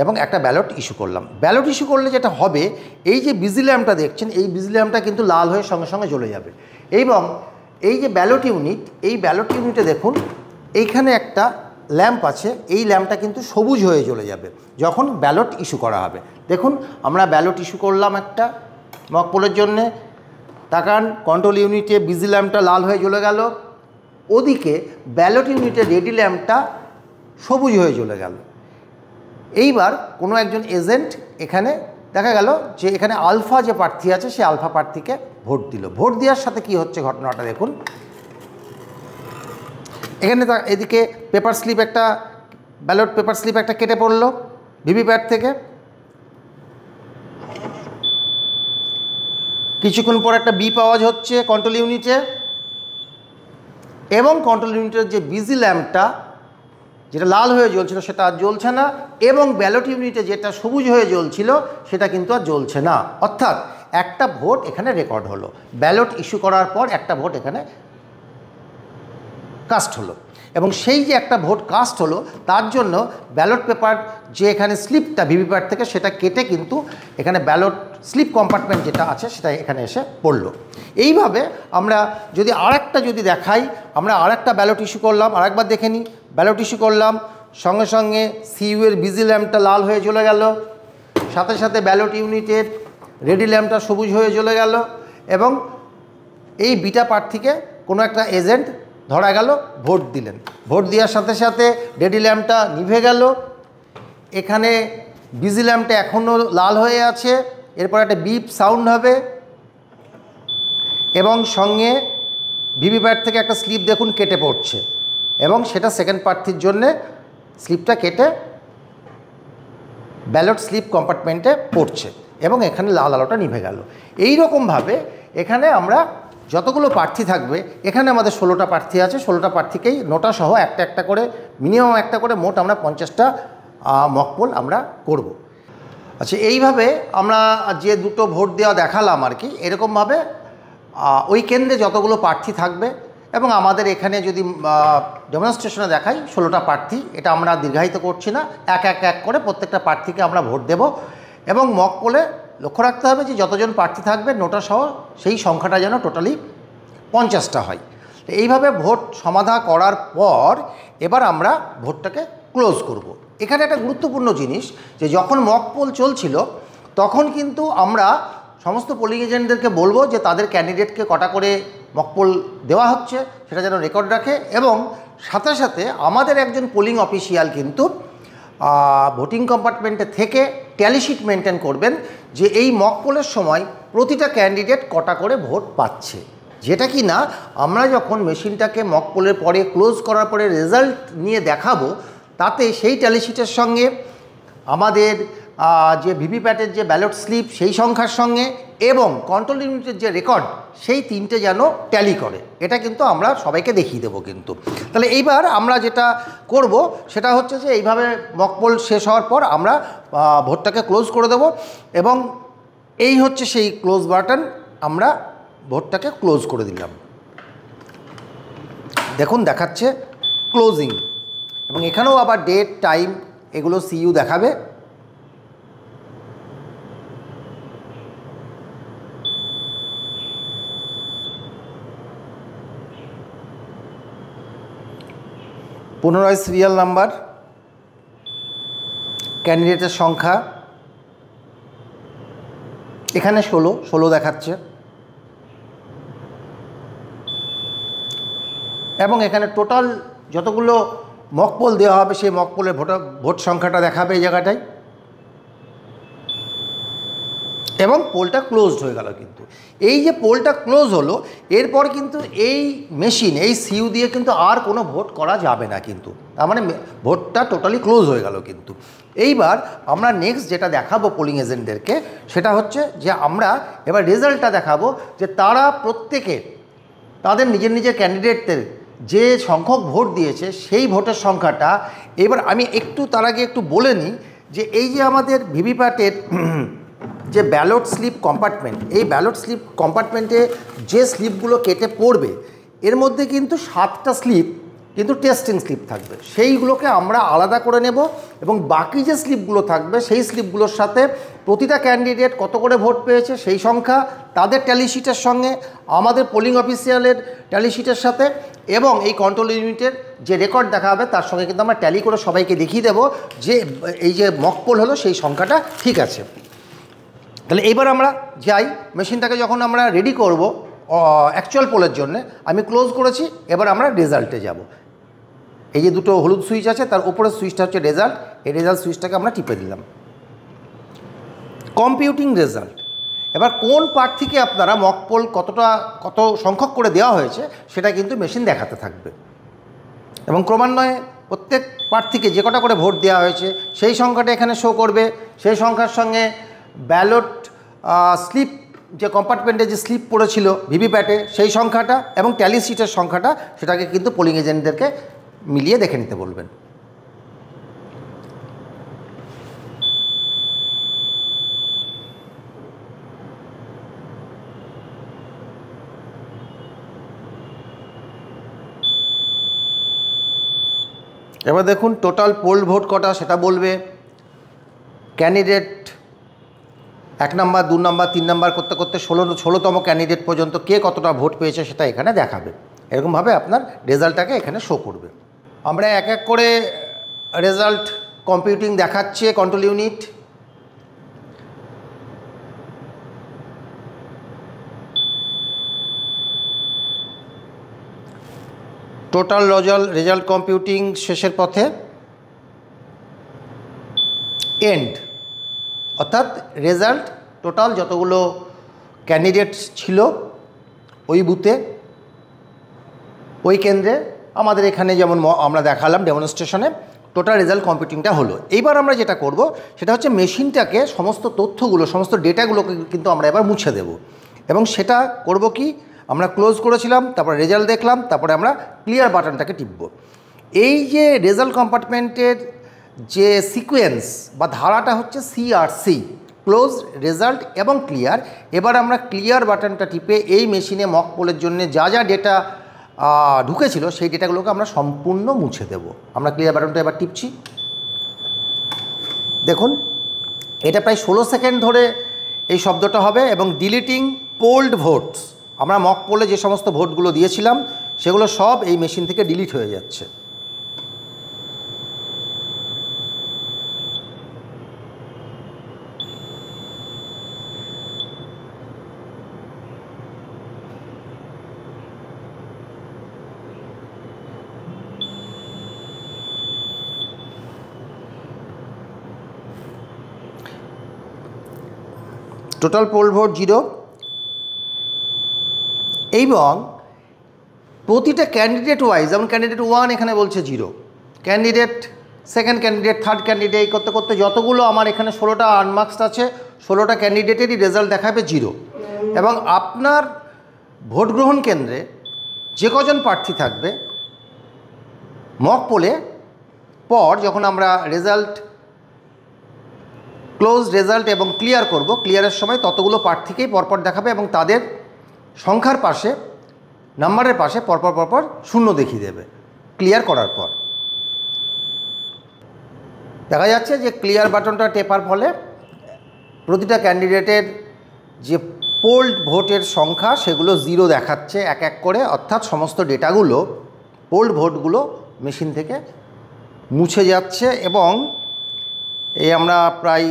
এবং একটা ব্যালট ইস্যু করলাম। ব্যালট ইস্যু করলে যেটা হবে, এই যে বিজি ল্যাম্পটা দেখছেন এই বিজি ল্যাম্পটা কিন্তু লাল হয়ে সঙ্গে সঙ্গে জ্বলে যাবে। এবং এই যে ব্যালট ইউনিট, এই ব্যালট ইউনিটে দেখুন এইখানে একটা ল্যাম্প আছে, এই ল্যাম্পটা কিন্তু সবুজ হয়ে জ্বলে যাবে যখন ব্যালট ইস্যু করা হবে। দেখুন আমরা ব্যালট ইস্যু করলাম একটা মক পোলের জন্যে, তাকান কন্ট্রোল ইউনিটে বিজি ল্যাম্পটা লাল হয়ে জ্বলে গেল, ওদিকে ব্যালট ইউনিটে রেডি ল্যাম্পটা সবুজ হয়ে জ্বলে গেল। এইবার কোনো একজন এজেন্ট এখানে দেখা গেল যে এখানে আলফা যে প্রার্থী আছে সে আলফা প্রার্থীকে ভোট দিল। ভোট দেওয়ার সাথে কি হচ্ছে ঘটনাটা দেখুন, এখানে এদিকে পেপার স্লিপ একটা, ব্যালট পেপার স্লিপ একটা কেটে পড়লো ভিভিপ্যাট থেকে। কিছুক্ষণ পর একটা বিপ আওয়াজ হচ্ছে কন্ট্রোল ইউনিটে, এবং কন্ট্রোল ইউনিটের যে বিজি ল্যাম্পটা যেটা লাল হয়ে জ্বলছিল সেটা আর জ্বলছে না, এবং ব্যালট ইউনিটে যেটা সবুজ হয়ে জ্বলছিল সেটা কিন্তু আর জ্বলছে না। অর্থাৎ একটা ভোট এখানে রেকর্ড হলো, ব্যালট ইস্যু করার পর একটা ভোট এখানে কাস্ট হলো। এবং সেই যে একটা ভোট কাস্ট হলো তার জন্য ব্যালট পেপার যে এখানে স্লিপটা ভিভিপ্যাট থেকে সেটা কেটে কিন্তু এখানে ব্যালট স্লিপ কম্পার্টমেন্ট যেটা আছে সেটা এখানে এসে পড়লো। এইভাবে আমরা যদি আরেকটা যদি দেখাই, আমরা আরেকটা ব্যালট ইস্যু করলাম, আরেকবার দেখে নিই। ব্যালট ইস্যু করলাম, সঙ্গে সঙ্গে সিইউ এর বিজি ল্যাম্পটা লাল হয়ে চলে গেল, সাথে সাথে ব্যালট ইউনিটের রেডি ল্যাম্পটা সবুজ হয়ে চলে গেল এবং এই বিটা প্রার্থীকে কোনো একটা এজেন্ট ধরা গেল, ভোট দিলেন। ভোট দেওয়ার সাথে সাথে রেডি ল্যাম্পটা নিভে গেল। এখানে বিজি ল্যাম্পটা এখনও লাল হয়ে আছে। এরপর একটা বিপ সাউন্ড হবে এবং সঙ্গে ভিভিপ্যাট থেকে একটা স্লিপ দেখুন কেটে পড়ছে এবং সেটা সেকেন্ড প্রার্থীর জন্যে স্লিপটা কেটে ব্যালট স্লিপ কম্পার্টমেন্টে পড়ছে এবং এখানে লাল আলোটা নিভে গেল। এই রকমভাবে এখানে আমরা যতগুলো প্রার্থী থাকবে, এখানে আমাদের 16টা প্রার্থী আছে, 16টা প্রার্থীকেই নোটা সহ একটা একটা করে মিনিমাম একটা করে মোট আমরা 50টা মকপোল আমরা করব। আচ্ছা, এইভাবে আমরা যে দুটো ভোট দেওয়া দেখালাম আর কি, এরকমভাবে ওই কেন্দ্রে যতগুলো প্রার্থী থাকবে এবং আমাদের এখানে যদি ডেমনস্ট্রেশনে দেখাই 16টা প্রার্থী, এটা আমরা দীর্ঘায়িত করছি না, এক এক এক করে প্রত্যেকটা প্রার্থীকে আমরা ভোট দেব এবং মকপোলে লক্ষ্য রাখতে হবে যে যতজন প্রার্থী থাকবে নোটা সহ সেই সংখ্যাটা যেন টোটালি 50টা হয়। তো এইভাবে ভোট সমাধা করার পর এবার আমরা ভোটটাকে ক্লোজ করব। এখানে একটা গুরুত্বপূর্ণ জিনিস যে যখন মকপোল চলছিল তখন কিন্তু আমরা সমস্ত পোলিং এজেন্টদেরকে বলবো যে তাদের ক্যান্ডিডেটকে কটা করে মকপোল দেওয়া হচ্ছে সেটা যেন রেকর্ড রাখে এবং সাথে সাথে আমাদের একজন পোলিং অফিসিয়াল কিন্তু ভোটিং কম্পার্টমেন্টে থেকে ট্যালি শিট মেনটেন করবেন যে এই মকপোলের সময় প্রতিটা ক্যান্ডিডেট কটা করে ভোট পাচ্ছে, যেটা কি না আমরা যখন মেশিনটাকে মকপোলের পরে ক্লোজ করার পরে রেজাল্ট নিয়ে দেখাবো তাতে সেই ট্যালি শিটের সঙ্গে আমাদের যে ভিভিপ্যাটের যে ব্যালট স্লিপ সেই সংখ্যার সঙ্গে এবং কন্ট্রোল ইউনিটের যে রেকর্ড সেই তিনটে যেন ট্যালি করে, এটা কিন্তু আমরা সবাইকে দেখিয়ে দেবো কিন্তু। তাহলে এইবার আমরা যেটা করব সেটা হচ্ছে যে এইভাবে মকপোল শেষ হওয়ার পর আমরা ভোটটাকে ক্লোজ করে দেব এবং এই হচ্ছে সেই ক্লোজ বাটন, আমরা ভোটটাকে ক্লোজ করে দিলাম। দেখুন দেখাচ্ছে ক্লোজিং এবং এখানেও আবার ডেট টাইম এগুলো সিইউ দেখাবে। পুনরায় সিরিয়াল নাম্বার, ক্যান্ডিডেটের সংখ্যা এখানে 16 দেখাচ্ছে এবং এখানে টোটাল যতগুলো মকপোল দেওয়া হবে সেই মকপোলের ভোট সংখ্যাটা দেখাবে এই জায়গাটায় এবং পোলটা ক্লোজড হয়ে গেল। কিন্তু এই যে পোলটা ক্লোজ হলো এরপর কিন্তু এই মেশিন এই সিইউ দিয়ে কিন্তু আর কোনো ভোট করা যাবে না কিন্তু, তার মানে ভোটটা টোটালি ক্লোজ হয়ে গেল। কিন্তু এইবার আমরা নেক্সট যেটা দেখাবো পোলিং এজেন্টদেরকে সেটা হচ্ছে যে আমরা এবার রেজাল্টটা দেখাবো যে তারা প্রত্যেকে তাদের নিজের নিজের ক্যান্ডিডেটদের যে সংখ্যক ভোট দিয়েছে সেই ভোটের সংখ্যাটা। এবার আমি একটু তার আগে একটু বলে নিই যে এই যে আমাদের ভিভিপ্যাটের যে ব্যালট স্লিপ কম্পার্টমেন্ট, এই ব্যালট স্লিপ কম্পার্টমেন্টে যে স্লিপগুলো কেটে পড়বে এর মধ্যে কিন্তু 7টা স্লিপ কিন্তু টেস্টিং স্লিপ থাকবে, সেইগুলোকে আমরা আলাদা করে নেব এবং বাকি যে স্লিপগুলো থাকবে সেই স্লিপগুলোর সাথে প্রতিটা ক্যান্ডিডেট কত করে ভোট পেয়েছে সেই সংখ্যা তাদের ট্যালি শিটের সঙ্গে আমাদের পোলিং অফিসিয়ালের ট্যালি শিটের সাথে এবং এই কন্ট্রোল ইউনিটের যে রেকর্ড দেখা হবে তার সঙ্গে কিন্তু আমরা ট্যালি করে সবাইকে দেখিয়ে দেবো যে এই যে মকপোল হলো সেই সংখ্যাটা ঠিক আছে। তাহলে এইবার আমরা যাই, মেশিনটাকে যখন আমরা রেডি করব অ্যাকচুয়াল পোলের জন্য, আমি ক্লোজ করেছি, এবার আমরা রেজাল্টে যাব। এই যে দুটো হলুদ সুইচ আছে তার উপরের সুইচটা হচ্ছে রেজাল্ট, এই রেজাল্ট সুইচটাকে আমরা টিপে দিলাম। কম্পিউটিং রেজাল্ট, এবার কোন প্রার্থীকে আপনারা মকপোল কত সংখ্যক করে দেওয়া হয়েছে সেটা কিন্তু মেশিন দেখাতে থাকবে এবং ক্রমান্বয়ে প্রত্যেক প্রার্থীকে যে কটা করে ভোট দেওয়া হয়েছে সেই সংখ্যাটা এখানে শো করবে। সেই সংখ্যার সঙ্গে ব্যালট স্লিপ যে কম্পার্টমেন্টে যে স্লিপ পড়েছিল ভিভিপ্যাটে সেই সংখ্যাটা এবং ট্যালি শিটের সংখ্যাটা সেটাকে কিন্তু পোলিং এজেন্টদেরকে মিলিয়ে দেখে নিতে বলবেন। এবার দেখুন টোটাল পোল ভোট কটা সেটা বলবে, ক্যান্ডিডেট 1 নম্বর 2 নম্বর 3 নম্বর করতে করতে 16তম ক্যান্ডিডেট পর্যন্ত কে কতটা ভোট পেয়েছে সেটা এখানে দেখাবে। এরকমভাবে আপনার রেজাল্টটাকে এখানে শো করবে। আমরা এক এক করে রেজাল্ট কম্পিউটিং দেখাচ্ছে control unit. Total result computing শেষের পথে, এন্ড অর্থাৎ রেজাল্ট টোটাল যতগুলো ক্যান্ডিডেট ছিল ওই বুথে, ওই কেন্দ্রে, আমাদের এখানে যেমন আমরা দেখালাম ডেমনস্ট্রেশনে, টোটাল রেজাল্ট কম্পিউটিংটা হলো। এইবার আমরা যেটা করব সেটা হচ্ছে মেশিনটাকে সমস্ত তথ্যগুলো, সমস্ত ডেটাগুলোকে কিন্তু আমরা এবার মুছে দেব। এবং সেটা করব কি, আমরা ক্লোজ করেছিলাম, তারপর রেজাল্ট দেখলাম, তারপরে আমরা ক্লিয়ার বাটনটাকে টিপব। এই যে রেজাল্ট কম্পার্টমেন্টের যে সিকোয়েন্স বা ধারাটা হচ্ছে CRC, ক্লোজ, রেজাল্ট এবং ক্লিয়ার। এবার আমরা ক্লিয়ার বাটনটা টিপে এই মেশিনে মক পোলের জন্য যা যা ডেটা ঢুকেছিল সেই ডেটাগুলোকে আমরা সম্পূর্ণ মুছে দেব। আমরা ক্লিয়ার বাটনটা এবার টিপছি। দেখুন এটা প্রায় 16 সেকেন্ড ধরে এই শব্দটা হবে। এবং ডিলিটিং পোল্ড ভোটস, আমরা মক পোলে যে সমস্ত ভোটগুলো দিয়েছিলাম সেগুলো সব এই মেশিন থেকে ডিলিট হয়ে যাচ্ছে। টোটাল পোল ভোট 0। এবং প্রতিটা ক্যান্ডিডেট ওয়াইজ, যেমন ক্যান্ডিডেট 1 এখানে বলছে 0, candidate second candidate, third candidate, করতে করতে যতগুলো আমার এখানে 16টা আনমার্কসড আছে, 16টা ক্যান্ডিডেটেরই রেজাল্ট দেখাবে 0। এবং আপনার ভোট গ্রহণ কেন্দ্রে যে কজন প্রার্থী থাকবে মক পোলে পর যখন আমরা রেজাল্ট ক্লোজ, রেজাল্ট এবং ক্লিয়ার করব, ক্লিয়ারের সময় ততগুলো প্রার্থীকেই পরপর দেখাবে এবং তাদের সংখ্যার পাশে, নাম্বারের পাশে পরপর পরপর 0 দেখিয়ে দেবে ক্লিয়ার করার পর। দেখা যাচ্ছে যে ক্লিয়ার বাটনটা টেপার ফলে প্রতিটা ক্যান্ডিডেটের যে পোল্ড ভোটের সংখ্যা সেগুলো 0 দেখাচ্ছে এক এক করে, অর্থাৎ সমস্ত ডেটাগুলো, পোল্ড ভোটগুলো মেশিন থেকে মুছে যাচ্ছে। এবং এই আমরা প্রায়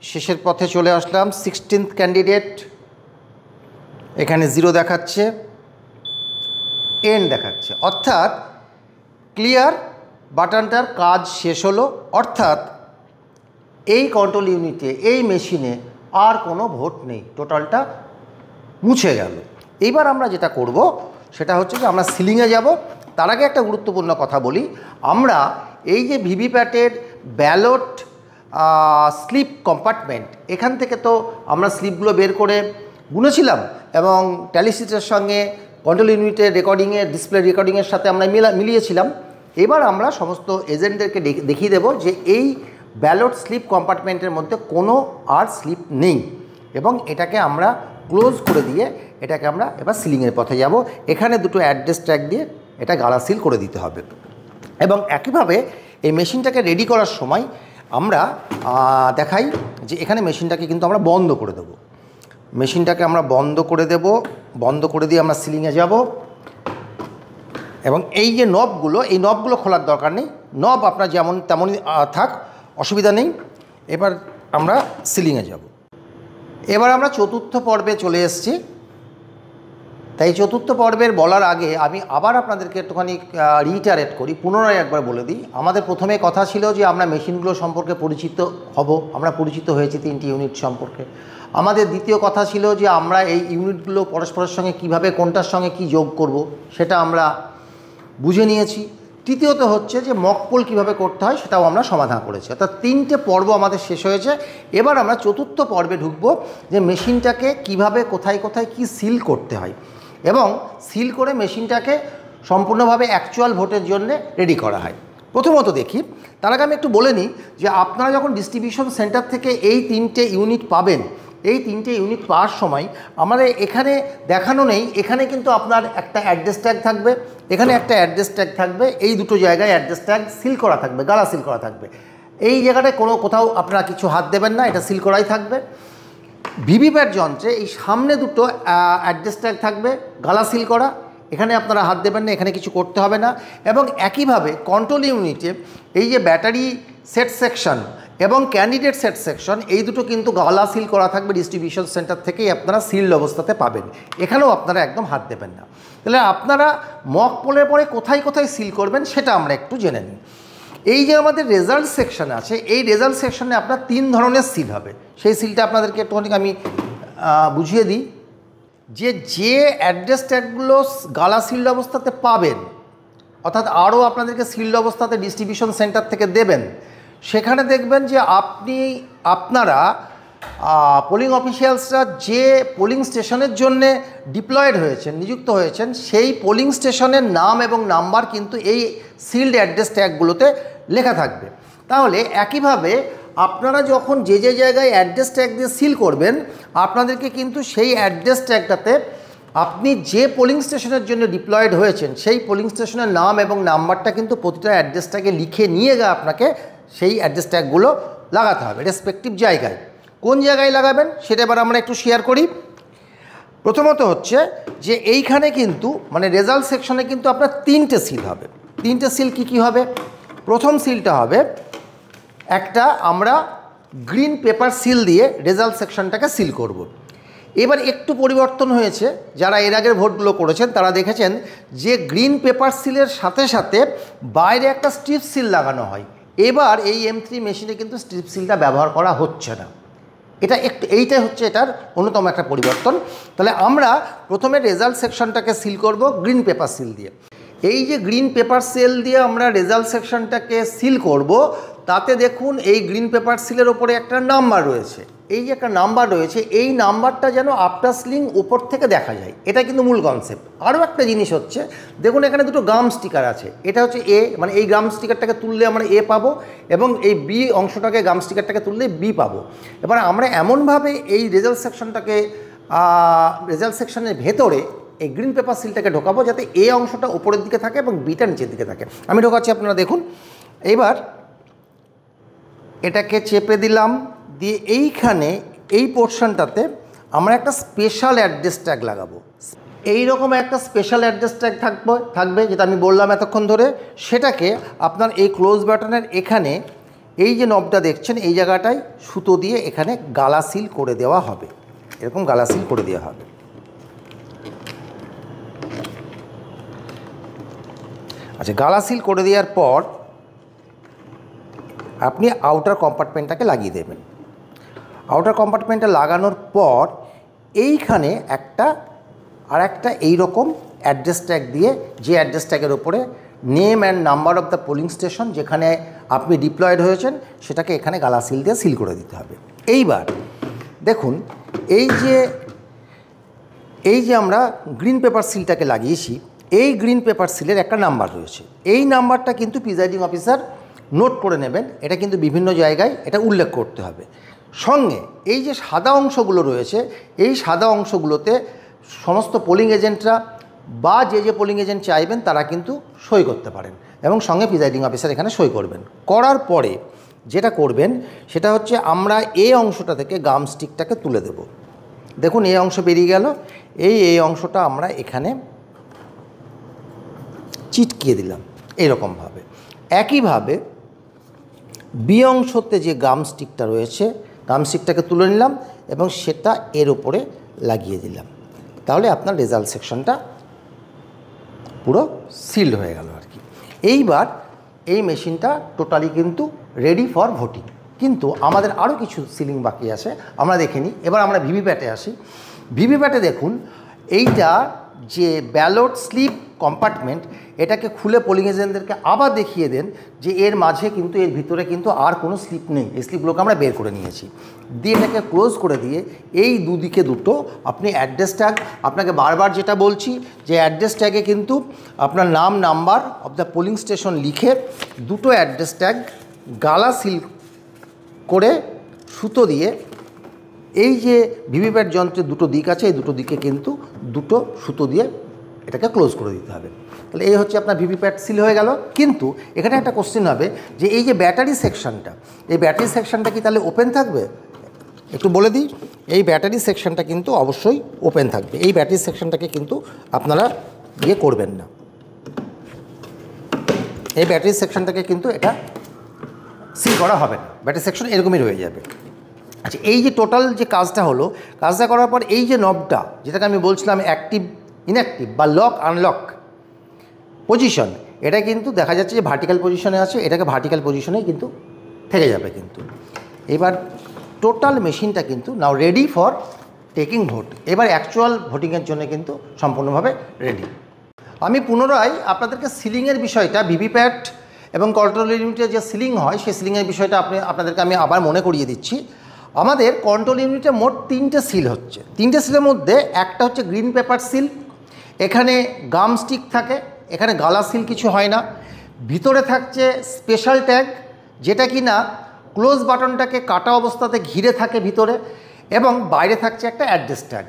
শেষের পথে চলে আসলাম। 16th ক্যান্ডিডেট, এখানে 0 দেখাচ্ছে, এন্ড দেখাচ্ছে, অর্থাৎ ক্লিয়ার বাটনটার কাজ শেষ হলো। অর্থাৎ এই কন্ট্রোল ইউনিটে, এই মেশিনে আর কোনো ভোট নেই, টোটালটা মুছে গেল। এইবার আমরা যেটা করব সেটা হচ্ছে যে আমরা সিলিংয়ে যাব। তার আগে একটা গুরুত্বপূর্ণ কথা বলি, আমরা এই যে ভিভিপ্যাটের ব্যালট স্লিপ কম্পার্টমেন্ট, এখান থেকে তো আমরা স্লিপগুলো বের করে গুনেছিলাম এবং ট্যালি শিটের সঙ্গে কন্ট্রোল ইউনিটের রেকর্ডিংয়ের, ডিসপ্লে রেকর্ডিংয়ের সাথে আমরা মিলিয়েছিলাম। এবার আমরা সমস্ত এজেন্টদেরকে দেখিয়ে দেব যে এই ব্যালট স্লিপ কম্পার্টমেন্টের মধ্যে কোনো আর স্লিপ নেই এবং এটাকে আমরা ক্লোজ করে দিয়ে এটাকে আমরা এবার সিলিংয়ের পথে যাব। এখানে দুটো অ্যাড্রেস ট্যাগ দিয়ে এটা গালা সিল করে দিতে হবে। এবং একইভাবে এই মেশিনটাকে রেডি করার সময় আমরা দেখাই যে এখানে মেশিনটাকে কিন্তু আমরা বন্ধ করে দেব। মেশিনটাকে আমরা বন্ধ করে দেব, বন্ধ করে দিয়ে আমরা সিলিংয়ে যাব। এবং এই যে নবগুলো, এই নবগুলো খোলার দরকার নেই, নব আপনার যেমন তেমনই থাক, অসুবিধা নেই। এবার আমরা সিলিংয়ে যাব। এবার আমরা চতুর্থ পর্বে চলে এসেছি। তাই চতুর্থ পর্বের বলার আগে আমি আবার আপনাদেরকে একটুখানি রিইটারেট করি, পুনরায় একবার বলে দিই। আমাদের প্রথমে কথা ছিল যে আমরা মেশিনগুলো সম্পর্কে পরিচিত হব, আমরা পরিচিত হয়েছি 3টি ইউনিট সম্পর্কে। আমাদের দ্বিতীয় কথা ছিল যে আমরা এই ইউনিটগুলো পরস্পরের সঙ্গে কিভাবে, কোনটার সঙ্গে কি যোগ করব সেটা আমরা বুঝে নিয়েছি। তৃতীয়ত হচ্ছে যে মক পোল কীভাবে করতে হয় সেটাও আমরা সমাধান করেছি। অর্থাৎ 3টে পর্ব আমাদের শেষ হয়েছে। এবার আমরা চতুর্থ পর্বে ঢুকব যে মেশিনটাকে কিভাবে, কোথায় কোথায় কি সিল করতে হয় এবং সিল করে মেশিনটাকে সম্পূর্ণভাবে অ্যাকচুয়াল ভোটের জন্য রেডি করা হয়। প্রথমত দেখি, তার আগে আমি একটু বলে নিই যে আপনারা যখন ডিস্ট্রিবিউশন সেন্টার থেকে এই 3টে ইউনিট পাবেন, এই 3টে ইউনিট পাওয়ার সময় আমাদের এখানে দেখানো নেই, এখানে কিন্তু আপনার একটা অ্যাড্রেস ট্যাগ থাকবে, এখানে একটা অ্যাড্রেস ট্যাগ থাকবে, এই দুটো জায়গায় অ্যাড্রেস ট্যাগ সিল করা থাকবে, গালা সিল করা থাকবে। এই জায়গাটায় কোথাও আপনারা কিছু হাত দেবেন না, এটা সিল করাই থাকবে। ভিভিপ্যাট যন্ত্রে এই সামনে দুটো অ্যাড্রেস ট্যাগ থাকবে, গালা সিল করা, এখানে আপনারা হাত দেবেন না, এখানে কিছু করতে হবে না। এবং একইভাবে কন্ট্রোল ইউনিটে এই যে ব্যাটারি সেট সেকশন এবং ক্যান্ডিডেট সেট সেকশন, এই দুটো কিন্তু গালা সিল করা থাকবে, ডিস্ট্রিবিউশন সেন্টার থেকেই আপনারা সিলড অবস্থাতে পাবেন, এখানেও আপনারা একদম হাত দেবেন না। তাহলে আপনারা মক পোলের পরে কোথায় কোথায় সিল করবেন সেটা আমরা একটু জেনে নিই। এই যে আমাদের রেজাল্ট সেকশন আছে, এই রেজাল্ট সেকশনে আপনার 3 ধরনের সিল হবে। সেই সিলটা আপনাদেরকে একটুখানি আমি বুঝিয়ে দিই। যে অ্যাড্রেস ট্যাগগুলো গালা সিল্ড অবস্থাতে পাবেন, অর্থাৎ আরও আপনাদেরকে সিল্ড অবস্থাতে ডিস্ট্রিবিউশন সেন্টার থেকে দেবেন, সেখানে দেখবেন যে আপনারা পোলিং অফিসিয়ালসরা যে পোলিং স্টেশনের জন্য ডিপ্লয়েড হয়েছেন, নিযুক্ত হয়েছেন, সেই পোলিং স্টেশনের নাম এবং নাম্বার কিন্তু এই সিল্ড অ্যাড্রেস ট্যাগগুলোতে লেখা থাকবে। তাহলে একইভাবে আপনারা যখন যে জায়গায় অ্যাড্রেস ট্যাগ দিয়ে সিল করবেন, আপনাদেরকে কিন্তু সেই অ্যাড্রেস ট্যাগটাতে আপনি যে পোলিং স্টেশনের জন্য ডিপ্লয়েড হয়েছেন সেই পোলিং স্টেশনের নাম এবং নাম্বারটা কিন্তু প্রতিটা অ্যাড্রেস ট্যাগে লিখে নিয়ে গিয়ে আপনাকে সেই অ্যাড্রেস ট্যাগগুলো লাগাতে হবে রেসপেক্টিভ জায়গায়। কোন জায়গায় লাগাবেন সেটা এবার আমরা একটু শেয়ার করি। প্রথমত হচ্ছে যে এইখানে কিন্তু মানে রেজাল্ট সেকশনে কিন্তু আপনার 3টে সিল হবে। 3টে সিল কি হবে? প্রথম সিলটা হবে একটা আমরা গ্রিন পেপার সিল দিয়ে রেজাল্ট সেকশনটাকে সিল করব। এবার একটু পরিবর্তন হয়েছে, যারা এর আগের ভোটগুলো করেছেন তারা দেখেছেন যে গ্রিন পেপার সিলের সাথে সাথে বাইরে একটা স্ট্রিপ সিল লাগানো হয়। এবার এই M3 মেশিনে কিন্তু স্ট্রিপ সিলটা ব্যবহার করা হচ্ছে না। এইটাই হচ্ছে এটার অন্যতম একটা পরিবর্তন। তাহলে আমরা প্রথমে রেজাল্ট সেকশনটাকে সিল করব গ্রিন পেপার সিল দিয়ে। এই যে গ্রিন পেপার সিল দিয়ে আমরা রেজাল্ট সেকশনটাকে সিল করব, তাতে দেখুন এই গ্রিন পেপার সিলের ওপরে একটা নাম্বার রয়েছে। এই যে একটা নাম্বার রয়েছে, এই নাম্বারটা যেন আফটার সিলিং উপর থেকে দেখা যায়, এটা কিন্তু মূল কনসেপ্ট। আরও একটা জিনিস হচ্ছে, দেখুন এখানে দুটো গাম স্টিকার আছে। এটা হচ্ছে এ, মানে এই গাম স্টিকারটাকে তুললে আমরা এ পাবো, এবং এই বি অংশটাকে গাম স্টিকারটাকে তুললে বি পাবো। এবার আমরা এমনভাবে এই রেজাল্ট সেকশনের ভেতরে এই গ্রিন পেপার সিলটাকে ঢোকাবো যাতে এ অংশটা উপরের দিকে থাকে এবং বিটা নিচের দিকে থাকে। আমি ঢোকাচ্ছি, আপনারা দেখুন। এবার এটাকে চেপে দিলাম, দিয়ে এইখানে এই পোর্শনটাতে আমরা একটা স্পেশাল অ্যাড্রেস ট্যাগ লাগাবো। এই রকম একটা স্পেশাল অ্যাড্রেস ট্যাগ থাকবে যেটা আমি বললাম এতক্ষণ ধরে। সেটাকে আপনার এই ক্লোজ বাটনের এখানে এই যে নবটা দেখছেন এই জায়গাটায় সুতো দিয়ে এখানে গালা সিল করে দেওয়া হবে। এরকম গালা সিল করে দেওয়া হবে। আচ্ছা, গালা সিল করে দেওয়ার পর আপনি আউটার কম্পার্টমেন্টটাকে লাগিয়ে দেবেন। আউটার কম্পার্টমেন্টটা লাগানোর পর এইখানে একটা এইরকম অ্যাড্রেস ট্যাগ দিয়ে, যে অ্যাড্রেস ট্যাগের ওপরে name and number of the polling station যেখানে আপনি ডিপ্লয়েড হয়েছেন সেটাকে এখানে গালা সিল দিয়ে সিল করে দিতে হবে। এইবার দেখুন এই যে আমরা গ্রিন পেপার সিলটাকে লাগিয়েছি, এই গ্রিন পেপার সিলের একটা নাম্বার রয়েছে। এই নাম্বারটা কিন্তু প্রিজাইডিং অফিসার নোট করে নেবেন, এটা কিন্তু বিভিন্ন জায়গায় এটা উল্লেখ করতে হবে। সঙ্গে এই যে সাদা অংশগুলো রয়েছে, এই সাদা অংশগুলোতে সমস্ত পোলিং এজেন্টরা বা যে পোলিং এজেন্ট চাইবেন তারা কিন্তু সই করতে পারেন, এবং সঙ্গে প্রিজাইডিং অফিসার এখানে সই করবেন। করার পরে যেটা করবেন সেটা হচ্ছে আমরা এই অংশটা থেকে গাম স্টিকটাকে তুলে দেব। দেখুন এই অংশ বেরিয়ে গেল, এই অংশটা আমরা এখানে চিটকিয়ে দিলাম এইরকমভাবে। একইভাবে বি অংশতে যে গাম স্টিকটা রয়েছে, গাম স্টিকটাকে তুলে নিলাম এবং সেটা এর উপরে লাগিয়ে দিলাম। তাহলে আপনার রেজাল্ট সেকশনটা পুরো সিলড হয়ে গেল আর কি। এইবার এই মেশিনটা টোটালি কিন্তু রেডি ফর ভোটিং। কিন্তু আমাদের আরও কিছু সিলিং বাকি আছে, আমরা দেখে নিই। এবার আমরা ভিভিপ্যাটে আসি। ভিভিপ্যাটে দেখুন এইটা যে ব্যালট স্লিপ কম্পার্টমেন্ট, এটাকে খুলে পোলিং এজেন্টদেরকে আবার দেখিয়ে দেন যে এর মাঝে কিন্তু এর ভিতরে কিন্তু আর কোনো স্লিপ নেই। এই স্লিপগুলোকে আমরা বের করে নিয়েছি। দিয়ে এটাকে ক্লোজ করে দিয়ে এই দুদিকে দুটো আপনি অ্যাড্রেস ট্যাগ, আপনাকে বারবার যেটা বলছি যে অ্যাড্রেস ট্যাগে কিন্তু আপনার নাম number of the polling station লিখে দুটো অ্যাড্রেস ট্যাগ গালা সিল করে সুতো দিয়ে, এই যে ভিভিপ্যাট যন্ত্রের দুটো দিক আছে এই দুটো দিকে কিন্তু দুটো সুতো দিয়ে এটাকে ক্লোজ করে দিতে হবে। তাহলে এই হচ্ছে আপনার ভিভিপ্যাট সিল হয়ে গেল। কিন্তু এখানে একটা কোশ্চেন হবে যে এই যে ব্যাটারি সেকশনটা, এই ব্যাটারি সেকশনটা কি তাহলে ওপেন থাকবে? একটু বলে দিই, এই ব্যাটারি সেকশনটা কিন্তু অবশ্যই ওপেন থাকবে। এই ব্যাটারি সেকশনটাকে কিন্তু আপনারা করবেন না। এই ব্যাটারি সেকশনটাকে কিন্তু এটা সিল করা হবে না, ব্যাটারি সেকশন এরকমই রয়ে যাবে। আচ্ছা, এই যে টোটাল যে কাজটা হলো, কাজটা করার পর এই যে নবটা যেটাকে আমি বলছিলাম অ্যাক্টিভ ইনঅ্যাক্টিভ বা লক আনলক পজিশন, এটা কিন্তু দেখা যাচ্ছে যে ভার্টিক্যাল পজিশনে আছে, এটাকে ভার্টিক্যাল পজিশনেই কিন্তু থেকে যাবে। কিন্তু এবার টোটাল মেশিনটা কিন্তু নাও রেডি ফর টেকিং ভোট। এবার অ্যাকচুয়াল ভোটিংয়ের জন্য কিন্তু সম্পূর্ণভাবে রেডি। আমি পুনরায় আপনাদেরকে সিলিংয়ের বিষয়টা, ভিভিপ্যাট এবং কন্ট্রোল ইউনিটের যে সিলিং হয় সেই সিলিংয়ের বিষয়টা আপনাদেরকে আমি আবার মনে করিয়ে দিচ্ছি। আমাদের কন্ট্রোল ইউনিটে মোট 3টে সিল হচ্ছে। 3টে সিলের মধ্যে একটা হচ্ছে গ্রিন পেপার সিল, এখানে গাম স্টিক থাকে, এখানে গালা সিল কিছু হয় না। ভিতরে থাকছে স্পেশাল ট্যাগ, যেটা কি না ক্লোজ বাটনটাকে কাটা অবস্থাতে ঘিরে থাকে ভিতরে, এবং বাইরে থাকছে একটা অ্যাড্রেস ট্যাগ।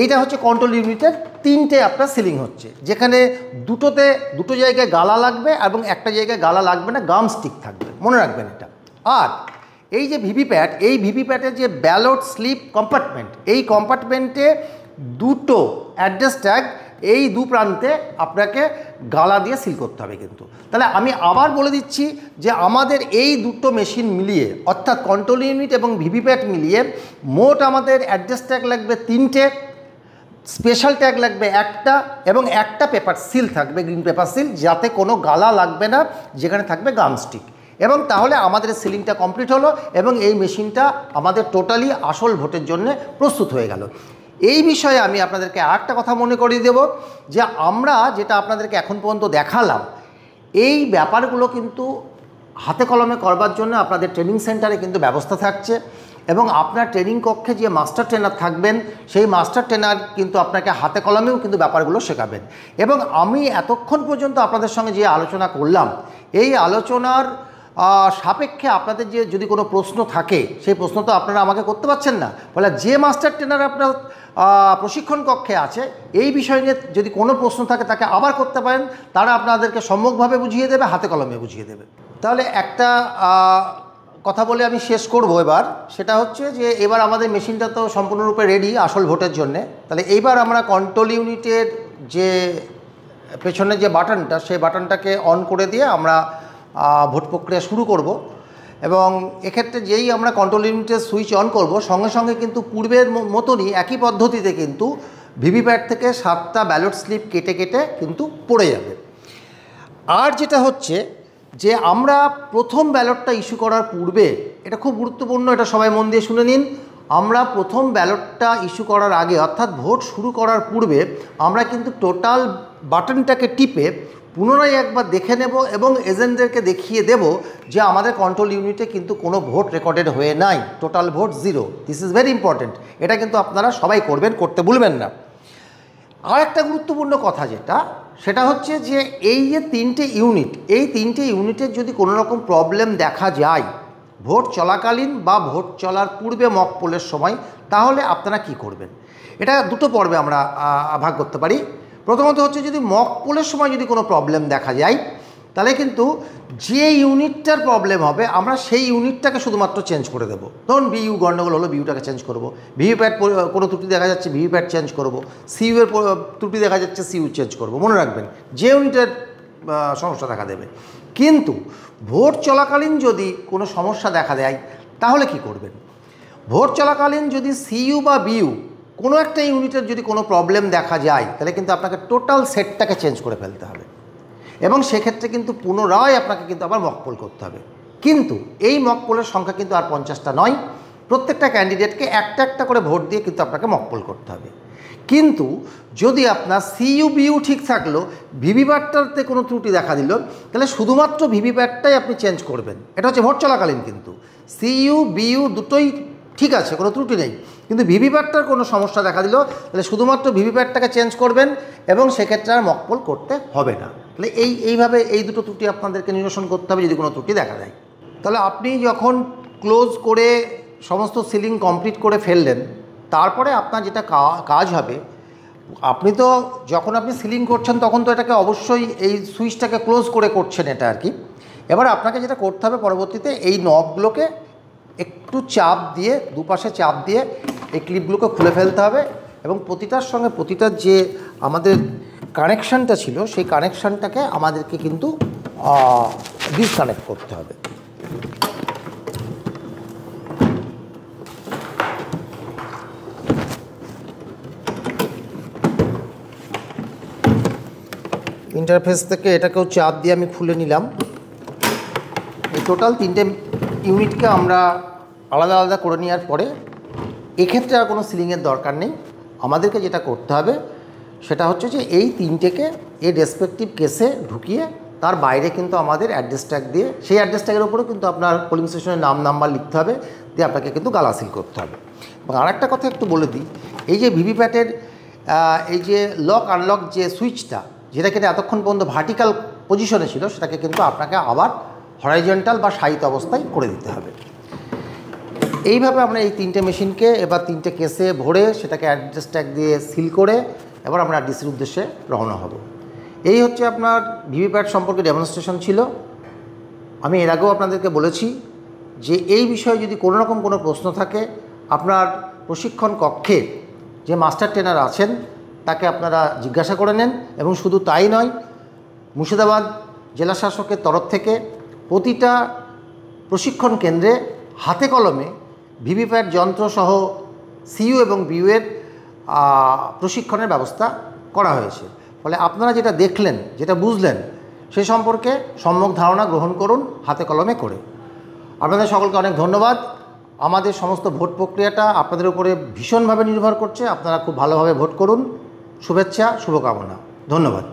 এইটা হচ্ছে কন্ট্রোল ইউনিটের 3টে আপনার সিলিং হচ্ছে, যেখানে দুটো জায়গায় গালা লাগবে এবং একটা জায়গায় গালা লাগবে না, গাম স্টিক থাকবে, মনে রাখবেন এটা। আর এই যে ভিভিপ্যাট, এই ভিভিপ্যাটের যে ব্যালট স্লিপ কম্পার্টমেন্ট, এই কম্পার্টমেন্টে দুটো অ্যাড্রেস ট্যাগ এই দু প্রান্তে আপনাকে গালা দিয়ে সিল করতে হবে। কিন্তু তাহলে আমি আবার বলে দিচ্ছি যে আমাদের এই দুটো মেশিন মিলিয়ে, অর্থাৎ কন্ট্রোল ইউনিট এবং ভিভিপ্যাট মিলিয়ে মোট আমাদের অ্যাড্রেস ট্যাগ লাগবে 3টে, স্পেশাল ট্যাগ লাগবে একটা, এবং একটা পেপার সিল থাকবে, গ্রিন পেপার সিল, যাতে কোনো গালা লাগবে না, যেখানে থাকবে গাম স্টিক। এবং তাহলে আমাদের সিলিংটা কমপ্লিট হলো এবং এই মেশিনটা আমাদের টোটালি আসল ভোটের জন্য প্রস্তুত হয়ে গেল। এই বিষয়ে আমি আপনাদেরকে আরেকটা কথা মনে করিয়ে দেব, যে আমরা যেটা আপনাদেরকে এখন পর্যন্ত দেখালাম, এই ব্যাপারগুলো কিন্তু হাতে কলমে করবার জন্য আপনাদের ট্রেনিং সেন্টারে কিন্তু ব্যবস্থা থাকছে, এবং আপনার ট্রেনিং কক্ষে যে মাস্টার ট্রেনার থাকবেন, সেই মাস্টার ট্রেনার কিন্তু আপনাকে হাতে কলমেও কিন্তু ব্যাপারগুলো শেখাবেন। এবং আমি এতক্ষণ পর্যন্ত আপনাদের সঙ্গে যে আলোচনা করলাম, এই আলোচনার সাপেক্ষে আপনাদের যে যদি কোনো প্রশ্ন থাকে, সেই প্রশ্ন তো আপনারা আমাকে করতে পারছেন না, ফলে যে মাস্টার ট্রেনার আপনার প্রশিক্ষণ কক্ষে আছে, এই বিষয় নিয়ে যদি কোনো প্রশ্ন থাকে তাকে আবার করতে পারেন, তারা আপনাদেরকে সম্যকভাবে বুঝিয়ে দেবে, হাতে কলমে বুঝিয়ে দেবে। তাহলে একটা কথা বলে আমি শেষ করব এবার, সেটা হচ্ছে যে এবার আমাদের মেশিনটা তো সম্পূর্ণরূপে রেডি আসল ভোটের জন্যে। তাহলে এইবার আমরা কন্ট্রোল ইউনিটের যে পেছনে যে বাটনটা, সেই বাটনটাকে অন করে দিয়ে আমরা ভোট প্রক্রিয়া শুরু করব। এবং এক্ষেত্রে যেই আমরা কন্ট্রোল ইউনিটের সুইচ অন করব, সঙ্গে সঙ্গে কিন্তু পূর্বের মতনই একই পদ্ধতিতে কিন্তু ভিভিপ্যাট থেকে 7টা ব্যালট স্লিপ কেটে কেটে কিন্তু পড়ে যাবে। আর যেটা হচ্ছে যে আমরা প্রথম ব্যালটটা ইস্যু করার পূর্বে, এটা খুব গুরুত্বপূর্ণ, এটা সবাই মন দিয়ে শুনে নিন, আমরা প্রথম ব্যালটটা ইস্যু করার আগে, অর্থাৎ ভোট শুরু করার পূর্বে, আমরা কিন্তু টোটাল বাটনটাকে টিপে পুনরায় একবার দেখে নেব এবং এজেন্টদেরকে দেখিয়ে দেব যে আমাদের কন্ট্রোল ইউনিটে কিন্তু কোনো ভোট রেকর্ডেড হয়ে নাই, total vote 0। This is very important, এটা কিন্তু আপনারা সবাই করবেন, করতে ভুলবেন না। আর একটা গুরুত্বপূর্ণ কথা সেটা হচ্ছে যে এই যে 3টে ইউনিট, এই 3টে ইউনিটের যদি কোনো রকম প্রবলেম দেখা যায় ভোট চলাকালীন বা ভোট চলার পূর্বে মক পোলের সময়, তাহলে আপনারা কি করবেন। এটা দুটো পর্বে আমরা ভাগ করতে পারি। প্রথমত হচ্ছে যদি মক পোলের সময় যদি কোনো প্রবলেম দেখা যায়, তাহলে কিন্তু যে ইউনিটটার প্রবলেম হবে আমরা সেই ইউনিটটাকে শুধুমাত্র চেঞ্জ করে দেবো। ধরুন বিইউ গণ্ডগোল হলো, বিইউটাকে চেঞ্জ করব। ভিভিপ্যাট কোনো ত্রুটি দেখা যাচ্ছে, ভিভিপ্যাট চেঞ্জ করব। সিইউ এর ত্রুটি দেখা যাচ্ছে, সিইউ চেঞ্জ করব। মনে রাখবেন যে ইউনিটের সমস্যা দেখা দেবে। কিন্তু ভোট চলাকালীন যদি কোনো সমস্যা দেখা দেয় তাহলে কি করবেন। ভোট চলাকালীন যদি সিইউ বা বিইউ কোনো একটা ইউনিটের যদি কোনো প্রবলেম দেখা যায়, তাহলে কিন্তু আপনাকে টোটাল সেটটাকে চেঞ্জ করে ফেলতে হবে, এবং সেক্ষেত্রে কিন্তু পুনরায় আপনাকে কিন্তু আবার মকপোল করতে হবে। কিন্তু এই মকপোলের সংখ্যা কিন্তু আর 50টা নয়, প্রত্যেকটা ক্যান্ডিডেটকে একটা একটা করে ভোট দিয়ে কিন্তু আপনাকে মকপোল করতে হবে। কিন্তু যদি আপনার সিইউ বিইউ ঠিক থাকলো, ভিভিপ্যাটটাতে কোনো ত্রুটি দেখা দিল, তাহলে শুধুমাত্র ভিভিপ্যাটটাই আপনি চেঞ্জ করবেন। এটা হচ্ছে ভোট চলাকালীন। কিন্তু সিইউ বিইউ দুটোই ঠিক আছে, কোনো ত্রুটি নেই, কিন্তু ভিভিপ্যাটটার কোনো সমস্যা দেখা দিল, তাহলে শুধুমাত্র ভিভিপ্যাটটাকে চেঞ্জ করবেন এবং সেক্ষেত্রে আর মকপোল করতে হবে না। তাহলে এইভাবে এই দুটো ত্রুটি আপনাদেরকে নিরসন করতে হবে যদি কোনো ত্রুটি দেখা দেয়। তাহলে আপনি যখন ক্লোজ করে সমস্ত সিলিং কমপ্লিট করে ফেললেন, তারপরে আপনার যেটা কাজ হবে, আপনি তো যখন আপনি সিলিং করছেন তখন তো এটাকে অবশ্যই এই সুইচটাকে ক্লোজ করে করছেন এটা আর কি। এবার আপনাকে যেটা করতে হবে পরবর্তীতে, এই নবগুলোকে একটু চাপ দিয়ে, দুপাশে চাপ দিয়ে এই ক্লিপগুলোকে খুলে ফেলতে হবে, এবং প্রতিটার সঙ্গে প্রতিটার যে আমাদের কানেকশানটা ছিল সেই কানেকশানটাকে আমাদেরকে কিন্তু ডিসকানেক্ট করতে হবে। ইন্টারফেস থেকে এটাকেও চাপ দিয়ে আমি খুলে নিলাম। এই টোটাল 3টে ইউনিটকে আমরা আলাদা আলাদা করে নেওয়ার পরে এক্ষেত্রে আর কোনো সিলিংয়ের দরকার নেই। আমাদেরকে যেটা করতে হবে সেটা হচ্ছে যে এই 3টেকে এর রেসপেক্টিভ কেসে ঢুকিয়ে তার বাইরে কিন্তু আমাদের অ্যাড্রেস ট্যাগ দিয়ে, সেই অ্যাড্রেস ট্যাগের উপরেও কিন্তু আপনার পোলিং স্টেশনের নাম নাম্বার লিখতে হবে, দিয়ে আপনাকে কিন্তু গালা সিল করতে হবে। এবং আরেকটা কথা একটু বলে দিই, এই যে ভিভিপ্যাটের এই যে লক আনলক যে সুইচটা, যেটা কিন্তু এতক্ষণ পর্যন্ত ভার্টিক্যাল পজিশনে ছিল, সেটাকে কিন্তু আপনাকে আবার হরাইজন্টাল বা সাইত অবস্থায় করে দিতে হবে। এইভাবে আমরা এই 3টে মেশিনকে এবার 3টে কেসে ভরে সেটাকে অ্যাড্রেস ট্যাগ দিয়ে সিল করে এবার আমরা ডিসির উদ্দেশ্যে রওনা হব। এই হচ্ছে আপনার ভিভিপ্যাট সম্পর্কে ডেমনস্ট্রেশন ছিল। আমি এর আগেও আপনাদেরকে বলেছি যে এই বিষয়ে যদি কোনো রকম কোনো প্রশ্ন থাকে, আপনার প্রশিক্ষণ কক্ষে যে মাস্টার ট্রেনার আছেন তাকে আপনারা জিজ্ঞাসা করে নেন। এবং শুধু তাই নয়, মুর্শিদাবাদ জেলা শাসকের তরফ থেকে প্রতিটা প্রশিক্ষণ কেন্দ্রে হাতে কলমে ভিভিপ্যাট যন্ত্রসহ সিইউ এবং বিইউয়ের প্রশিক্ষণের ব্যবস্থা করা হয়েছে। ফলে আপনারা যেটা দেখলেন, যেটা বুঝলেন, সে সম্পর্কে সম্যক ধারণা গ্রহণ করুন হাতে কলমে করে। আপনাদের সকলকে অনেক ধন্যবাদ। আমাদের সমস্ত ভোট প্রক্রিয়াটা আপনাদের উপরে ভীষণভাবে নির্ভর করছে। আপনারা খুব ভালোভাবে ভোট করুন। শুভেচ্ছা, শুভকামনা, ধন্যবাদ।